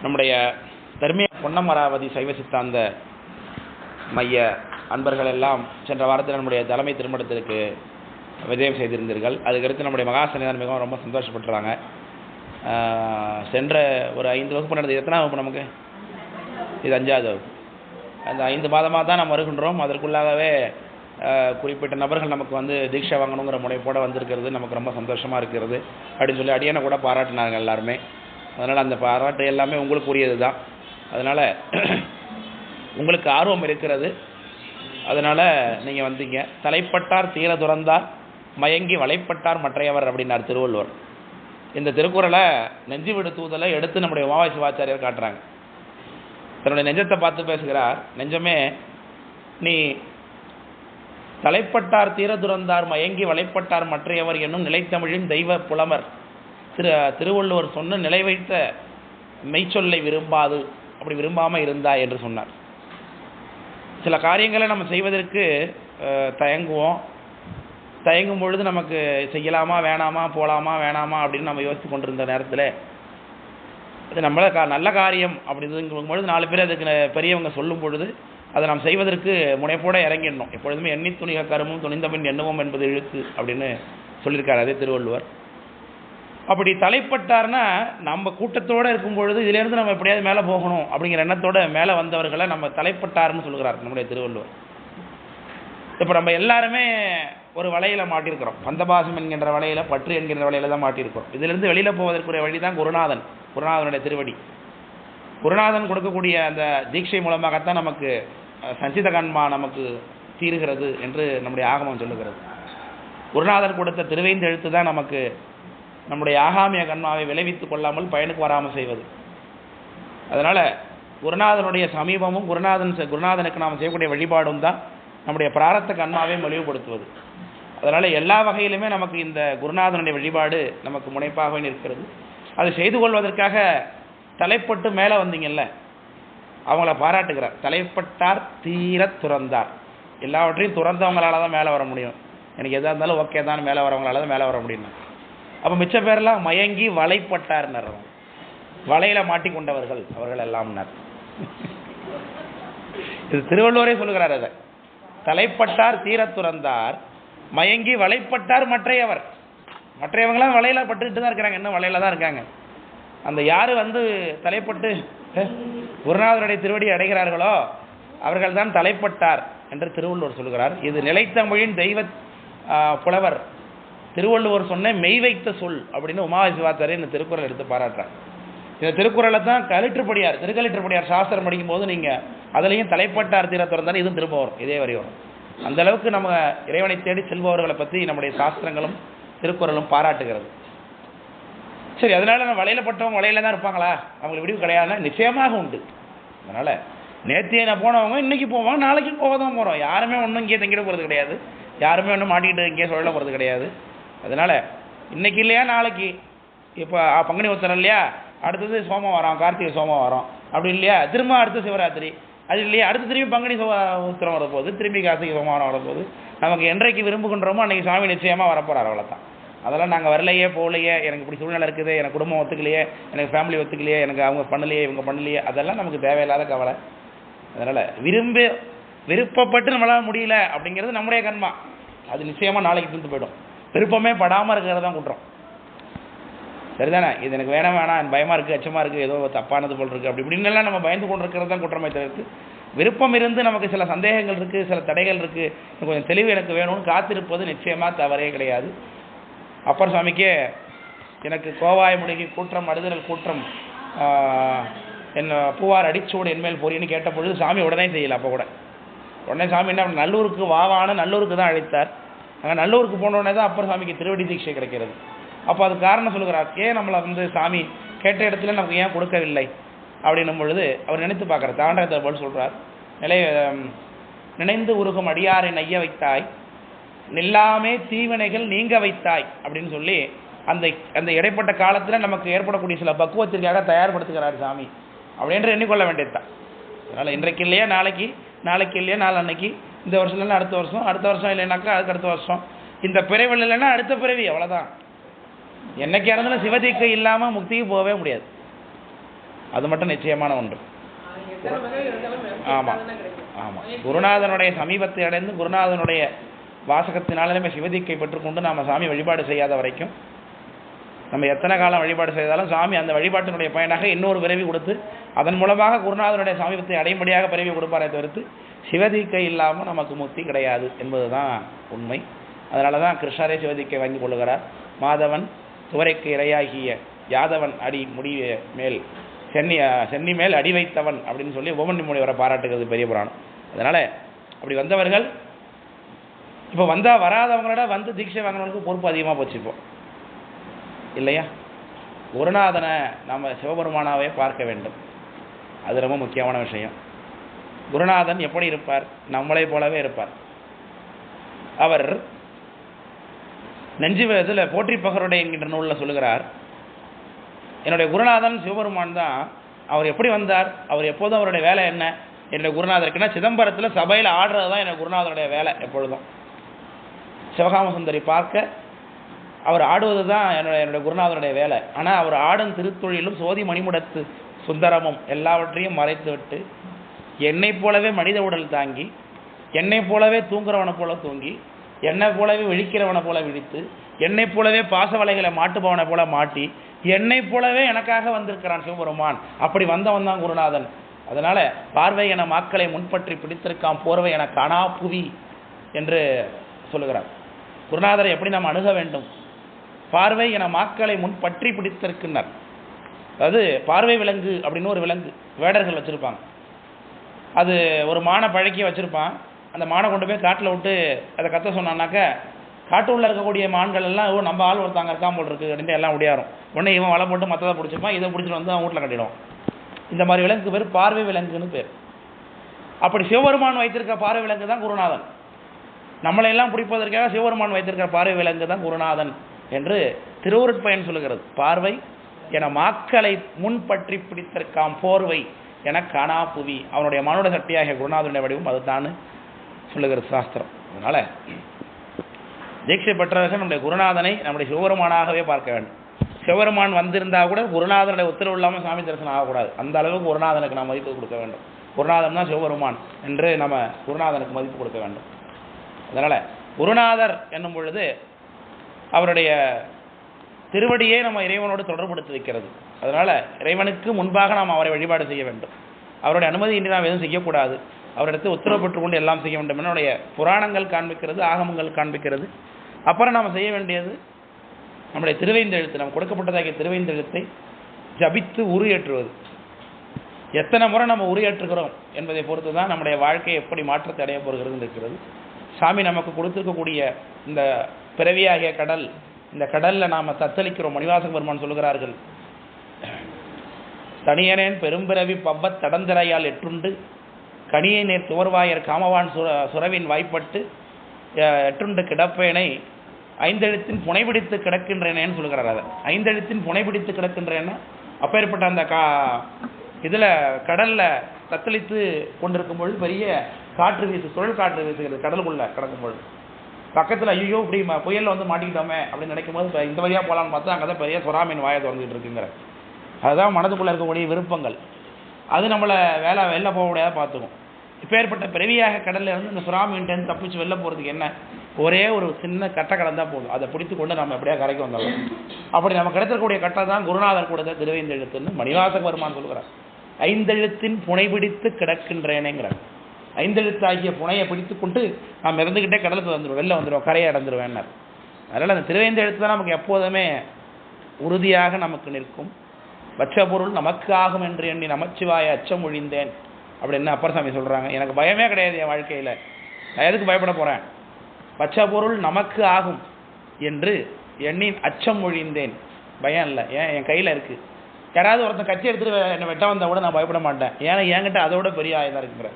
நம்முடைய தர்மிய பொன்னமராவதி சைவ சித்தாந்த மைய அன்பர்கள் எல்லாம் சென்ற வாரத்தில் நம்முடைய தலைமை திருமணத்திற்கு விஜயம் செய்திருந்தீர்கள். அதுக்கடுத்து நம்முடைய மகா சன்னிதானம் மிகவும் ரொம்ப சந்தோஷப்பட்டுறாங்க. சென்ற ஒரு 5 வகுப்பு நடந்தது. எத்தனாவது வகுப்பு நமக்கு? இது 5வது வகுப்பு. அந்த 5 மாதமாக தான் நம்ம வருகின்றோம். அதற்குள்ளாகவே குறிப்பிட்ட நபர்கள் நமக்கு வந்து தீட்சை வாங்கணுங்கிற முனைப்போடு வந்திருக்கிறது நமக்கு ரொம்ப சந்தோஷமாக இருக்கிறது அப்படின்னு சொல்லி அடியனை கூட பாராட்டினாங்க எல்லாருமே. அதனால் அந்த பாராட்டு எல்லாமே உங்களுக்கு உரியது தான். அதனால் உங்களுக்கு ஆர்வம் இருக்கிறது, அதனால் நீங்கள் வந்தீங்க. தலைப்பட்டார் தீர துறந்தார் மயங்கி வலைப்பட்டார் மற்றையவர் அப்படின்னார் திருவள்ளுவர். இந்த திருக்குறளை நெஞ்சு விடு தூதலை எடுத்து நம்முடைய உமாவை சிவாச்சாரியர் காட்டுறாங்க. தன்னுடைய நெஞ்சத்தை பார்த்து பேசுகிறார். நெஞ்சமே, நீ தலைப்பட்டார் தீர துறந்தார் மயங்கி வலைப்பட்டார் மற்றையவர் என்னும் நிலைத்தமிழின் தெய்வ புலமர் திருவள்ளுவர் சொன்ன நிலை வைத்த மெய்ச்சொல்லை விரும்பாது, அப்படி விரும்பாமல் இருந்தாய் என்று சொன்னார். சில காரியங்களை நம்ம செய்வதற்கு தயங்கும் பொழுது நமக்கு செய்யலாமா வேணாமா, போகலாமா வேணாமா அப்படின்னு நம்ம யோசித்து கொண்டிருந்த நேரத்தில் அது நம்மள நல்ல காரியம் அப்படிங்கும் பொழுது 4 பேர் அதுக்கு பெரியவங்க சொல்லும் பொழுது அதை நாம் செய்வதற்கு முனைப்போடு இறங்கிடணும். எப்பொழுதுமே எண்ணி துணிக கருமும் துணிந்தபின் எண்ணுவோம் என்பது இழுக்கு அப்படின்னு சொல்லியிருக்காரு அதே திருவள்ளுவர். அப்படி தலைப்பட்டார்னா நம்ம கூட்டத்தோடு இருக்கும் பொழுது இதிலேருந்து நம்ம எப்படியாவது மேலே போகணும் அப்படிங்கிற எண்ணத்தோடு மேலே வந்தவர்களை நம்ம தலைப்பட்டார்னு சொல்கிறார் நம்முடைய திருவள்ளுவர். இப்போ நம்ம எல்லாருமே ஒரு வலையில் மாட்டியிருக்கிறோம். பந்தபாசம் என்கின்ற வலையில், பற்று என்கின்ற வலையில் தான் மாட்டியிருக்கிறோம். இதிலிருந்து வெளியில் போவதற்குரிய வழி தான் குருநாதனுடைய திருவடி. குருநாதன் கொடுக்கக்கூடிய அந்த தீட்சை மூலமாகத்தான் நமக்கு சஞ்சித கர்மா நமக்கு தீருகிறது என்று நம்முடைய ஆகமம் சொல்லுகிறது. குருநாதன் கொடுத்த திருவைந்தெழுத்து தான் நமக்கு நம்முடைய ஆகாமிய கர்மாவை விளைவித்துக் கொள்ளாமல் பயனுக்கு வராமல் செய்வது. அதனால் குருநாதனுடைய சமீபமும் குருநாதனுக்கு நாம் செய்யக்கூடிய வழிபாடும் தான் நம்முடைய பிராரத்த கர்மாவை மலிவுபடுத்துவது. அதனால் எல்லா வகையிலுமே நமக்கு இந்த குருநாதனுடைய வழிபாடு நமக்கு முனைப்பாகவே நிற்கிறது. அதை செய்து கொள்வதற்காக தலைப்பட்டு மேலே வந்தீங்கல்ல, அவங்கள பாராட்டுகிறார். தலைப்பட்டார் தீர துறந்தார். எல்லாவற்றையும் துறந்தவங்களால தான் மேலே வர முடியும். எனக்கு எதாக இருந்தாலும் ஓகே தான், மேலே வரவங்களால தான் மேலே வர முடியும். அப்போ மிச்ச பேரெல்லாம் மயங்கி வலைப்பட்டார்னர். வலையில் மாட்டிக்கொண்டவர்கள் அவர்கள் எல்லாம்னார். இது திருவள்ளுவரே சொல்லுகிறார். அதை தலைப்பட்டார் தீர துறந்தார் மயங்கி வலைப்பட்டார் மற்றையவங்களாம் வலையில் பட்டுக்கிட்டு தான் இருக்கிறாங்க, இன்னும் வலையில் தான் இருக்காங்க. அந்த யார் வந்து தலைப்பட்டு குருநாதனுடைய திருவடி அடைகிறார்களோ அவர்கள் தான் தலைப்பட்டார் என்று திருவள்ளுவர் சொல்கிறார். இது நிலைத்தமிழின் தெய்வ புலவர் திருவள்ளுவர் சொன்ன மெய் வைத்த சொல் அப்படின்னு உமாவை சிவாச்சாரியர் இந்த திருக்குறள் எடுத்து பாராட்டுறார். இந்த திருக்குறளை தான் திருக்கலிற்றுப்படியார் சாஸ்திரம் படிக்கும் போது நீங்கள் அதுலேயும் தலைப்பட்டார் தீர துறந்தால் இதுவும் திரும்ப வரும், இதே வரி வரும். அந்த அளவுக்கு நம்ம இறைவனை தேடி செல்பவர்களை பற்றி நம்முடைய சாஸ்திரங்களும் திருக்குறளும் பாராட்டுகிறது. சரி, அதனால் நம்ம வலையில் பட்டவங்க வலையில் தான் இருப்பாங்களா? அவங்களுக்கு விடிவு கிடையாதுன்னா நிச்சயமாக உண்டு. அதனால் நேற்றைய நான் போனவங்க இன்றைக்கி போவாங்க, நாளைக்கு போக தான் போகிறோம். யாருமே ஒன்றும் இங்கே தங்கிட போகிறது கிடையாது, யாருமே ஒன்றும் மாட்டிக்கிட்டு இங்கே சொல்ல போகிறது கிடையாது. அதனால் இன்றைக்கி இல்லையா நாளைக்கு, இப்போ பங்குனி உத்திரம் இல்லையா, அடுத்தது சோமவாரம், கார்த்திகை சோமவாரம், அப்படி இல்லையா திரும்ப அடுத்த சிவராத்திரி, அது இல்லையா அடுத்து திரும்பி பங்குனி உத்திரம் வரப்போகுது, திரும்பி கார்த்திகை சோமவாரம் வரப்போகுது. நமக்கு என்றைக்கு விரும்புகின்றோமோ அன்றைக்கி சுவாமி நிச்சயமாக வரப்போகிறார். அவ்வளோதான். அதெல்லாம் நாங்கள் வரலையே போகலையே, எனக்கு இப்படி சூழ்நிலை இருக்குது, எனக்கு குடும்பம் ஒத்துக்கலையே, எனக்கு ஃபேமிலி ஒத்துக்கலையே, எனக்கு அவங்க பண்ணலையே இவங்க பண்ணலையே, அதெல்லாம் நமக்கு தேவையில்லாத கவலை. அதனால் விருப்பப்பட்டு நம்மளால் முடியல அப்படிங்கிறது நம்முடைய கர்மா. அது நிச்சயமாக நாளைக்கு தீர்ந்து போயிடும். விருப்பமே படாமல் இருக்கிறது தான் குற்றம். சரிதானே? இது எனக்கு வேணாம் எனக்கு பயமாக இருக்குது, அச்சமாக இருக்குது, ஏதோ தப்பானது போல் இருக்குது, அப்படி இப்படின்னெல்லாம் நம்ம பயந்து கொண்டு இருக்கிறது தான் குற்றமே தவிர்த்து, விருப்பம் இருந்து நமக்கு சில சந்தேகங்கள் இருக்குது, சில தடைகள் இருக்குது, கொஞ்சம் தெளிவு எனக்கு வேணும்னு காத்திருப்பது நிச்சயமாக தவறே கிடையாது. அப்பர் சுவாமிக்கே எனக்கு கோவாய் முடுகி கூற்றம் அடுதல் கூற்றம் என் பூவார் அடிச்சூடு என்மேல் பொறின்னு கேட்ட பொழுது சாமி உடனே செய்யலை. அப்போ கூட உடனே சாமி என்ன நல்லூருக்கு வாவான நல்லூருக்கு தான் அழைத்தார். அங்கே நல்லூருக்கு போனோடனே தான் அப்பர் சாமிக்கு திருவடி தீட்சை கிடைக்கிறது. அப்போ அது காரணம் சொல்லுகிறார். ஏன் நம்மளை வந்து சாமி கேட்ட இடத்துல நமக்கு ஏன் கொடுக்கவில்லை அப்படின்னும் பொழுது அவர் நினைத்து பார்க்குறார். தாண்டகத்தை போல் சொல்கிறார். நினைந்து உருகும் அடியாரை நைய வைத்தாய், நில்லாமே தீவினைகள் நீங்க வைத்தாய் அப்படின்னு சொல்லி அந்த இடைப்பட்ட காலத்தில் நமக்கு ஏற்படக்கூடிய சில பக்குவத்திற்காக தயார்படுத்துகிறார் சாமி அப்படின்ற எண்ணிக்கொள்ள வேண்டியதுதான். அதனால் இன்றைக்கு இல்லையா நாளைக்கு இல்லையா நாளன்னைக்கு, இந்த வருஷம் இல்லைன்னா அடுத்த வருஷம் இல்லைனாக்கா அதுக்கு அடுத்த வருஷம், இந்த பிறவியில் இல்லைன்னா அடுத்த பிறவி, அவ்வளோதான். என்னைக்கு இருந்தாலும் சிவதீக்கை இல்லாமல் முக்திக்கு போகவே முடியாது. அது மட்டும் நிச்சயமான ஒன்று. ஆமாம் ஆமாம், குருநாதனுடைய சமீபத்தை அடைந்து குருநாதனுடைய வாசகத்தினாலே நம்ம சிவதீக்கை பெற்றுக்கொண்டு நாம் சாமி வழிபாடு செய்யாத வரைக்கும் நம்ம எத்தனை காலம் வழிபாடு செய்தாலும் சாமி அந்த வழிபாட்டினுடைய பயனாக இன்னொரு பிறவி கொடுத்து அதன் மூலமாக குருநாதனுடைய சமீபத்தை அடையும்படியாக பிறவி கொடுப்பாரே தவிர்த்து சிவதீக்கை இல்லாமல் நமக்கு முக்தி கிடையாது என்பது தான் உண்மை. அதனால தான் கிருஷ்ணரே சிவதீக்கை வாங்கி கொள்ளுகிறார். மாதவன் துவரைக்கு இரையாகிய யாதவன் அடி முடி மேல் சென்னி மேல் அடி வைத்தவன் அப்படின்னு சொல்லி உபமன்யு முனிவரை பாராட்டுகிறது பெரிய புராணம். அதனால் அப்படி வந்தவர்கள் இப்போ வந்தால் வராதவங்களோட வந்து தீட்சை வாங்கினவங்களுக்கு பொறுப்பு அதிகமாக போச்சு இப்போ இல்லையா? குருநாதனை நம்ம சிவபெருமானாவே பார்க்க வேண்டும், அது ரொம்ப முக்கியமான விஷயம். குருநாதன் எப்படி இருப்பார்? நம்மளை போலவே இருப்பார். அவர் நெஞ்சு இதில் போற்றி பகருடைய என்கின்ற நூலில் சொல்லுகிறார், என்னுடைய குருநாதன் சிவபெருமான் தான். அவர் எப்படி வந்தார்? அவர் எப்போதும் அவருடைய வேலை என்ன? என்னுடைய குருநாதருக்குன்னா சிதம்பரத்தில் சபையில் ஆடுறது தான் என்னுடைய குருநாதனுடைய வேலை. எப்பொழுதும் சிவகாம சுந்தரி பார்க்க அவர் ஆடுவது தான் என்னுடைய குருநாதனுடைய வேலை. ஆனால் அவர் ஆடும் திருத்தொழிலும் சோதி மணிமுடத்து சுந்தரமும் எல்லாவற்றையும் மறைத்து விட்டு என்னை போலவே மனித உடல் தாங்கி, என்னை போலவே தூங்குறவனை போல தூங்கி, என்னை போலவே விழிக்கிறவனை போல விழித்து, என்னை போலவே பாசவலைகளை மாட்டுபவனை போல மாட்டி, என்னை போலவே எனக்காக வந்திருக்கிறான் சிவபெருமான். அப்படி வந்தவன் தான் குருநாதன். அதனால பார்வை என மாக்களை முன்பற்றி பிடித்திருக்கான் போர்வை என காணா புவி என்று சொல்லுகிறார். குருநாதரை எப்படி நாம் அணுக வேண்டும்? பார்வை என மாக்களை முன்பற்றி பிடித்திருக்கின்றார். அதாவது பார்வை விலங்கு அப்படின்னு ஒரு விலங்கு வேடர்கள் வச்சிருப்பாங்க. அது ஒரு மானை பழக்கி வச்சிருப்பான். அந்த மானை கொண்டு போய் காட்டில் விட்டு அதை கத்த சொன்னான்னாக்க காட்டு உள்ள இருக்கக்கூடிய மான்கள் எல்லாம் நம்ம ஆள் ஒருத்தாங்க இருக்காம போல் இருக்கு அப்படின்ட்டு எல்லாம் முடியாரும். உடனே இவன் வலை போட்டு மற்றதை பிடிச்சிப்பான், இதை பிடிச்சிட்டு வந்து அவன் வீட்டில் கட்டிடுவான். இந்த மாதிரி விலங்குக்கு பேர் பார்வை விலங்குன்னு பேர். அப்படி சிவபெருமான் வைத்திருக்க பார்வை விலங்கு தான் குருநாதன். நம்மளையெல்லாம் பிடிப்பதற்காக சிவபெருமான் வைத்திருக்கிற பார்வை விலங்கு தான் குருநாதன் என்று திருவருட்பயன் சொல்லுகிறது. பார்வை என மாக்களை முன்பற்றி பிடித்திருக்காம் போர்வை என காணா புவி. அவனுடைய மனோட சக்தியாகிய குருநாதனுடைய வடிவம் அதுதான் சொல்லுகிறது சாஸ்திரம். அதனால தீட்சை பெற்றவர்கள் நம்முடைய குருநாதனை நம்முடைய சிவபெருமானாகவே பார்க்க வேண்டும். சிவபெருமான் வந்திருந்தால் கூட குருநாதனுடைய உத்தரவு இல்லாமல் சாமி தரிசனம் ஆகக்கூடாது. அந்த அளவுக்கு குருநாதனுக்கு நாம் மதிப்பு கொடுக்க வேண்டும். குருநாதன் தான் சிவபெருமான் என்று நம்ம குருநாதனுக்கு மதிப்பு கொடுக்க வேண்டும். அதனால் குருநாதர் என்னும் பொழுது அவருடைய திருவடியே நம்ம இறைவனோடு தொடர்புபடுத்தி வைக்கிறது. அதனால் இறைவனுக்கு முன்பாக நாம் அவரை வழிபாடு செய்ய வேண்டும். அவருடைய அனுமதி இன்றி நாம் எதுவும் செய்யக்கூடாது. அவரிடத்து உத்தரவு பெற்றுக்கொண்டு எல்லாம் செய்ய வேண்டும். என்னுடைய புராணங்கள் காண்பிக்கிறது, ஆகமங்கள் காண்பிக்கிறது. அப்புறம் நாம் செய்ய வேண்டியது நம்முடைய திருவைந்தெழுத்து, நாம் கொடுக்கப்பட்டதாகிய திருவைந்தெழுத்தை ஜபித்து உருயேற்றுவது. எத்தனை முறை நம்ம உருயேற்றுகிறோம் என்பதை பொறுத்து தான் நம்முடைய வாழ்க்கையை எப்படி மாற்றத்தை அடைய போகிறது இருக்கிறது. சாமி நமக்கு கொடுத்திருக்கக்கூடிய இந்த பிறவியாகிய கடல், இந்த கடலில் நாம் தத்தளிக்கிறோம். மணிவாசக பெருமான் சொல்லுகிறார்கள், தனியனேன் பெரும்பிறவி பவ்வத் தடந்திரையால் எற்றுண்டு கனியை நேர் துவர்வாயர் காமவான் சுரவின் வாய்ப்பட்டு எற்றுண்டு கிடப்பேனை ஐந்தெழுத்தின் புனைபிடித்து கிடக்கின்றேனேன்னு சொல்லுகிறார். அதை ஐந்தெழுத்தின் புனைபிடித்து கிடக்கின்றேன்னா அப்பேற்பட்ட அந்த இதில் கடலில் தத்தளித்து கொண்டிருக்கும் பொழுது பெரிய காற்று வீசு, சுழல் காற்று வீசுகிறது. கடலுக்குள்ளே கிடக்கும் பொழுது பக்கத்தில் ஐயோ இப்படி புயலில் வந்து மாட்டிக்கிட்டோமே அப்படின்னு நினைக்கும் போது இந்த வழியாக போகலான்னு பார்த்தா அங்கே தான் பெரிய சொராமீன் வாயை திறந்துட்டு இருக்குங்கிற. அதுதான் மனதுக்குள்ளே இருக்கக்கூடிய விருப்பங்கள். அது நம்மளை வெளில போக முடியாத பார்த்துக்கும். இப்போ ஏற்பட்ட பிறவியாக கடலில் இருந்து இந்த சுறாமீன்ட்டு தப்பிச்சு வெளில போகிறதுக்கு என்ன, ஒரே ஒரு சின்ன கட்டை கடந்தால் போதும். அதை பிடித்து கொண்டு நம்ம எப்படியா கரைக்கு வந்தாலும். அப்படி நம்ம கிடைத்திருக்கக்கூடிய கட்டை தான் குருநாதர் கொடுத்த திருவைந்தெழுத்துன்னு மணிவாசக பெருமான் சொல்கிறார். ஐந்தெழுத்தின் புனை பிடித்து கிடக்கின்றேனேங்கிறார். ஐந்தெழுத்து ஆகிய புனையை பிடித்து கொண்டு நாம் இறந்துக்கிட்டே கடலுக்கு வந்துடுவோம், வெளில வந்துடுவோம், கரையை அடைந்துருவேன்னார். அதனால் அந்த திருவைந்தெழுத்து தான் நமக்கு எப்போதுமே உறுதியாக நமக்கு நிற்கும். வச்ச பொருள் நமக்கு ஆகும் என்று எண்ணி நமச்சிவாய அச்சம் ஒழிந்தேன் அப்படின்னு அப்பர் சாமி சொல்கிறாங்க. எனக்கு பயமே கிடையாது என் வாழ்க்கையில், நான் எதுக்கு பயப்பட போகிறேன்? வச்ச பொருள் நமக்கு ஆகும் என்று எண்ணி அச்சம் ஒழிந்தேன். பயம் இல்லை, ஏன் என் கையில் இருக்குது. யாராவது ஒருத்தன் கட்சி எடுத்துகிட்டு என்னை வெட்ட வந்தால் கூட நான் பயப்பட மாட்டேன். ஏன்னா என்கிட்ட அதோட பெரிய ஆயுதம் இருக்குங்கிற.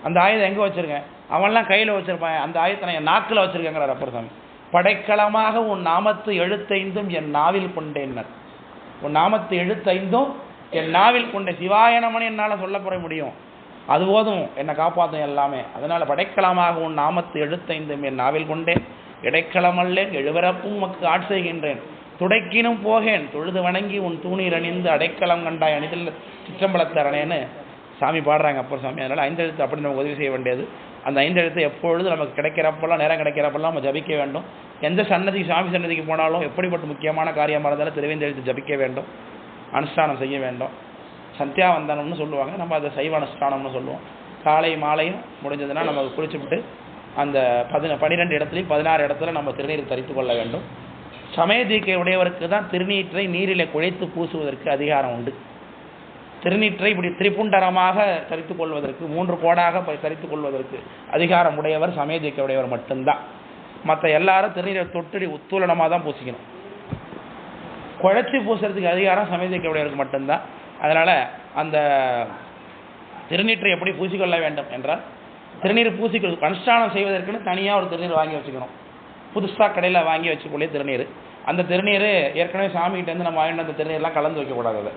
அந்த ஆயுதம் எங்கே வச்சுருக்கேன்? அவன்லாம் கையில் வச்சுருப்பான். அந்த ஆயுதத்தை நான் என் நாக்கில் வச்சுருக்கேங்கிறார் அப்பர் சாமி. படைக்களமாக உன் நாமத்து எழுத்தைந்தும் என் நாவில் கொண்டேன்னர். உன் நாமத்து எழுத்தைந்தும் என் நாவில் கொண்ட சிவாயனமனு என்னால் சொல்ல போற முடியும். அது போதும் என்னை காப்பாற்றும் எல்லாமே. அதனால் படைக்கலமாக உன் நாமத்து எழுத்தைந்தும் என் நாவில் கொண்டேன், இடைக்களமல்லேன் எழுவரப்பும் உமக்கு ஆட்செய்கின்றேன். துடைக்கினும் போகேன் தொழுது வணங்கி உன் தூணீர் அணிந்து அடைக்கலம் கண்டாய் அணிதல் சிற்றம்பலத்தரணேன்னு சாமி பாடுறாங்க அப்பர் சாமி. அதனால் ஐந்தெழுத்து அப்படி நமக்கு உதவி செய்ய வேண்டியது. அந்த ஐந்தெழுத்து எப்பொழுது நமக்கு கிடைக்கிறப்பெல்லாம் நேரம் கிடைக்கிறப்பெல்லாம் நம்ம ஜபிக்க வேண்டும். எந்த சன்னதிக்கு சாமி சன்னதிக்கு போனாலும் எப்படிப்பட்ட முக்கியமான காரியமாக இருந்தாலும் திருவேந்தெழுத்து ஜபிக்க வேண்டும், அனுஷ்டானம் செய்ய வேண்டும். சந்தியாவந்தனம்னு சொல்லுவாங்க, நம்ம அதை சைவ அனுஷ்டானம்னு சொல்லுவோம். காலை மாலையும் முடிஞ்சதுன்னா நம்ம குளிச்சுவிட்டு அந்த 12 இடத்துலையும் 16 இடத்துல நம்ம திருநீர் தரித்து கொள்ள வேண்டும். சமய தீக்கை உடையவருக்கு தான் திருநீற்றை நீரில் குழைத்து பூசுவதற்கு அதிகாரம் உண்டு. திருநீற்றை இப்படி திரிபுண்டரமாக தரித்துக் கொள்வதற்கு 3 கோடாக தரித்துக் கொள்வதற்கு அதிகாரம் உடையவர் சமய தீக்கை உடையவர் மட்டும்தான். மற்ற எல்லாரும் திருநீரை தொட்டு உத்தூலனமாக தான் பூசிக்கணும். குழைச்சி பூசுறதுக்கு அதிகாரம் சமய தீக்கை உடையவருக்கு மட்டும்தான். அதனால் அந்த திருநீற்றை எப்படி பூசிக்கொள்ள வேண்டும் என்றால், திருநீர் பூசிக்கொள் அனுஷ்டானம் செய்வதற்குன்னு தனியாக ஒரு திருநீர் வாங்கி வச்சுக்கணும். புதுசாக கடையில் வாங்கி வச்சுக்கொள்ளே திருநீர். அந்த திருநீர் ஏற்கனவே சாமிகிட்டேருந்து நம்ம வாங்கிட்டு அந்த திருநீர்லாம் கலந்து வைக்கக்கூடாது.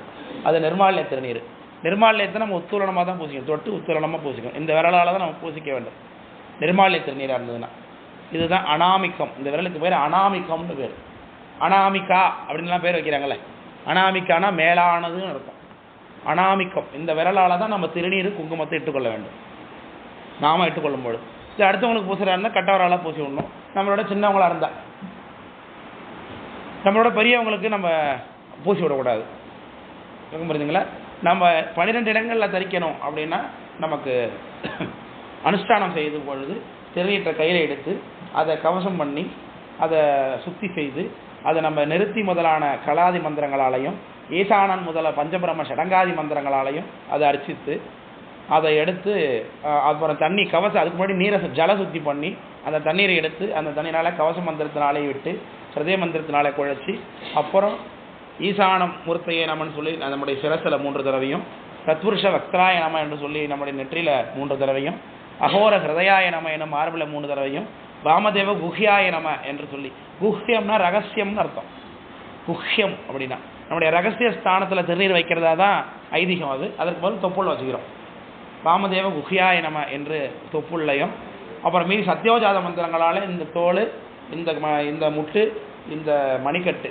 அது நிர்மால்ய திருநீர். நிர்மால்யத்தை நம்ம உத்தூலனமாக தான் பூசிக்கணும், தொட்டு உத்தூலனமாக பூசிக்கணும். இந்த விரலால் தான் நம்ம பூசிக்க வேண்டும் நிர்மால்ய திருநீராக இருந்ததுன்னா. இதுதான் அனாமிக்கம். இந்த விரலுக்கு பேர் அனாமிக்கம்னு பேர். அனாமிக்கா அப்படின்லாம் பேர் வைக்கிறாங்களே, அனாமிக்கானா மேலானதுன்னு இருக்கும். அனாமிக்கம் இந்த விரலால் தான் நம்ம திருநீர் குங்குமத்தை இட்டுக்கொள்ள வேண்டும். நாம இட்டுக்கொள்ளும்போது இது அடுத்தவங்களுக்கு பூசுறா இருந்தால் கட்டவராலாக பூசி விடணும். நம்மளோட சின்னவங்களாக இருந்தால், நம்மளோட பெரியவங்களுக்கு நம்ம பூசி விடக்கூடாது. புரியுதுங்களா? நம்ம 12 இடங்களில் தரிக்கணும் அப்படின்னா நமக்கு அனுஷ்டானம் செய்து பொழுது திருநீற்றை கையில் எடுத்து அதை கவசம் பண்ணி அதை சுத்தி செய்து அதை நம்ம நிறுத்தி முதலான கலாதி மந்திரங்களாலையும் ஈசானன் முதல பஞ்சபிரம ஷடங்காதி மந்திரங்களாலையும் அதை அர்ச்சித்து அதை எடுத்து அப்புறம் தண்ணி கவசம் அதுக்கு முன்னாடி நீரை ஜல சுத்தி பண்ணி அந்த தண்ணீரை எடுத்து அந்த தண்ணீரால் கவச மந்திரத்தினாலே விட்டு ஹிருதய மந்திரத்தினாலே குழைச்சி அப்புறம் ஈசானம் மூர்த்தையே நமன்னு சொல்லி நம்முடைய சிரசில் 3 தடவையும், தத்புருஷ வக்திராய நம என்று சொல்லி நம்முடைய நெற்றியில் 3 தடவையும், அகோர ஹிருதயாய நம என மார்பில் 3 தடவையும், வாமதேவ குஹ்யாய நம என்று சொல்லி, குஹ்யம்னா ரகசியம்னு அர்த்தம். குஹ்யம் அப்படின்னா நம்முடைய ரகசிய ஸ்தானத்தில் திருநீர் வைக்கிறதா தான் ஐதீகம். அதற்கு பதில் தொப்புள் வச்சுக்கிறோம். வாமதேவ குஹ்யாய நம என்று தொப்புள்ளையும், அப்புறம் மீறி சத்யோஜாத மந்திரங்களால் இந்த தோல், இந்த முட்டு, இந்த மணிக்கட்டு,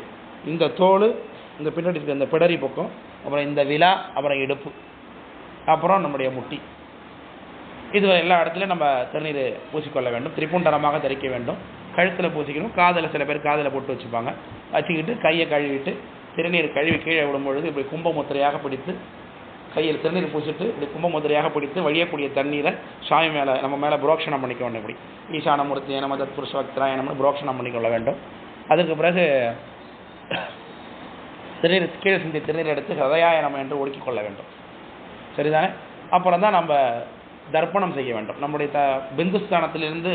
இந்த தோல், இந்த பின்னாடி இந்த பிடரி பக்கம், அப்புறம் இந்த விலா, அப்புறம் இடுப்பு, அப்புறம் நம்முடைய முட்டி, இது எல்லா இடத்துலையும் நம்ம திருநீர் பூசிக்கொள்ள வேண்டும். திரிபுண்டரமாக தரிக்க வேண்டும். கழுத்தில் பூசிக்கணும். காதில் சில பேர் காதில் போட்டு வச்சுப்பாங்க. வச்சுக்கிட்டு கையை கழுவிட்டு திருநீர் கழுவி கீழே விடும்பொழுது இப்படி கும்பமுத்திரையாக பிடித்து கையில் திருநீர் பூசிட்டு இப்படி கும்பமுத்திரையாக பிடித்து வழியக்கூடிய தண்ணீரை சாமி மேலே நம்ம மேலே புரோக்ஷணம் பண்ணிக்க வேண்டும். இப்படி ஈசானமூர்த்தி நம தத்புருஷ வக்திராயணம்னு புரோக்ஷணம் பண்ணிக்கொள்ள வேண்டும். அதற்கு பிறகு திருநீர் கீழே சிந்தி திருநீர் எடுத்து ஹிருதயாய நம என்று ஒடுக்கிக் கொள்ள வேண்டும். சரிதானே? அப்புறம் தான் நம்ம தர்ப்பணம் செய்ய வேண்டும். நம்முடைய பிந்துஸ்தானத்திலிருந்து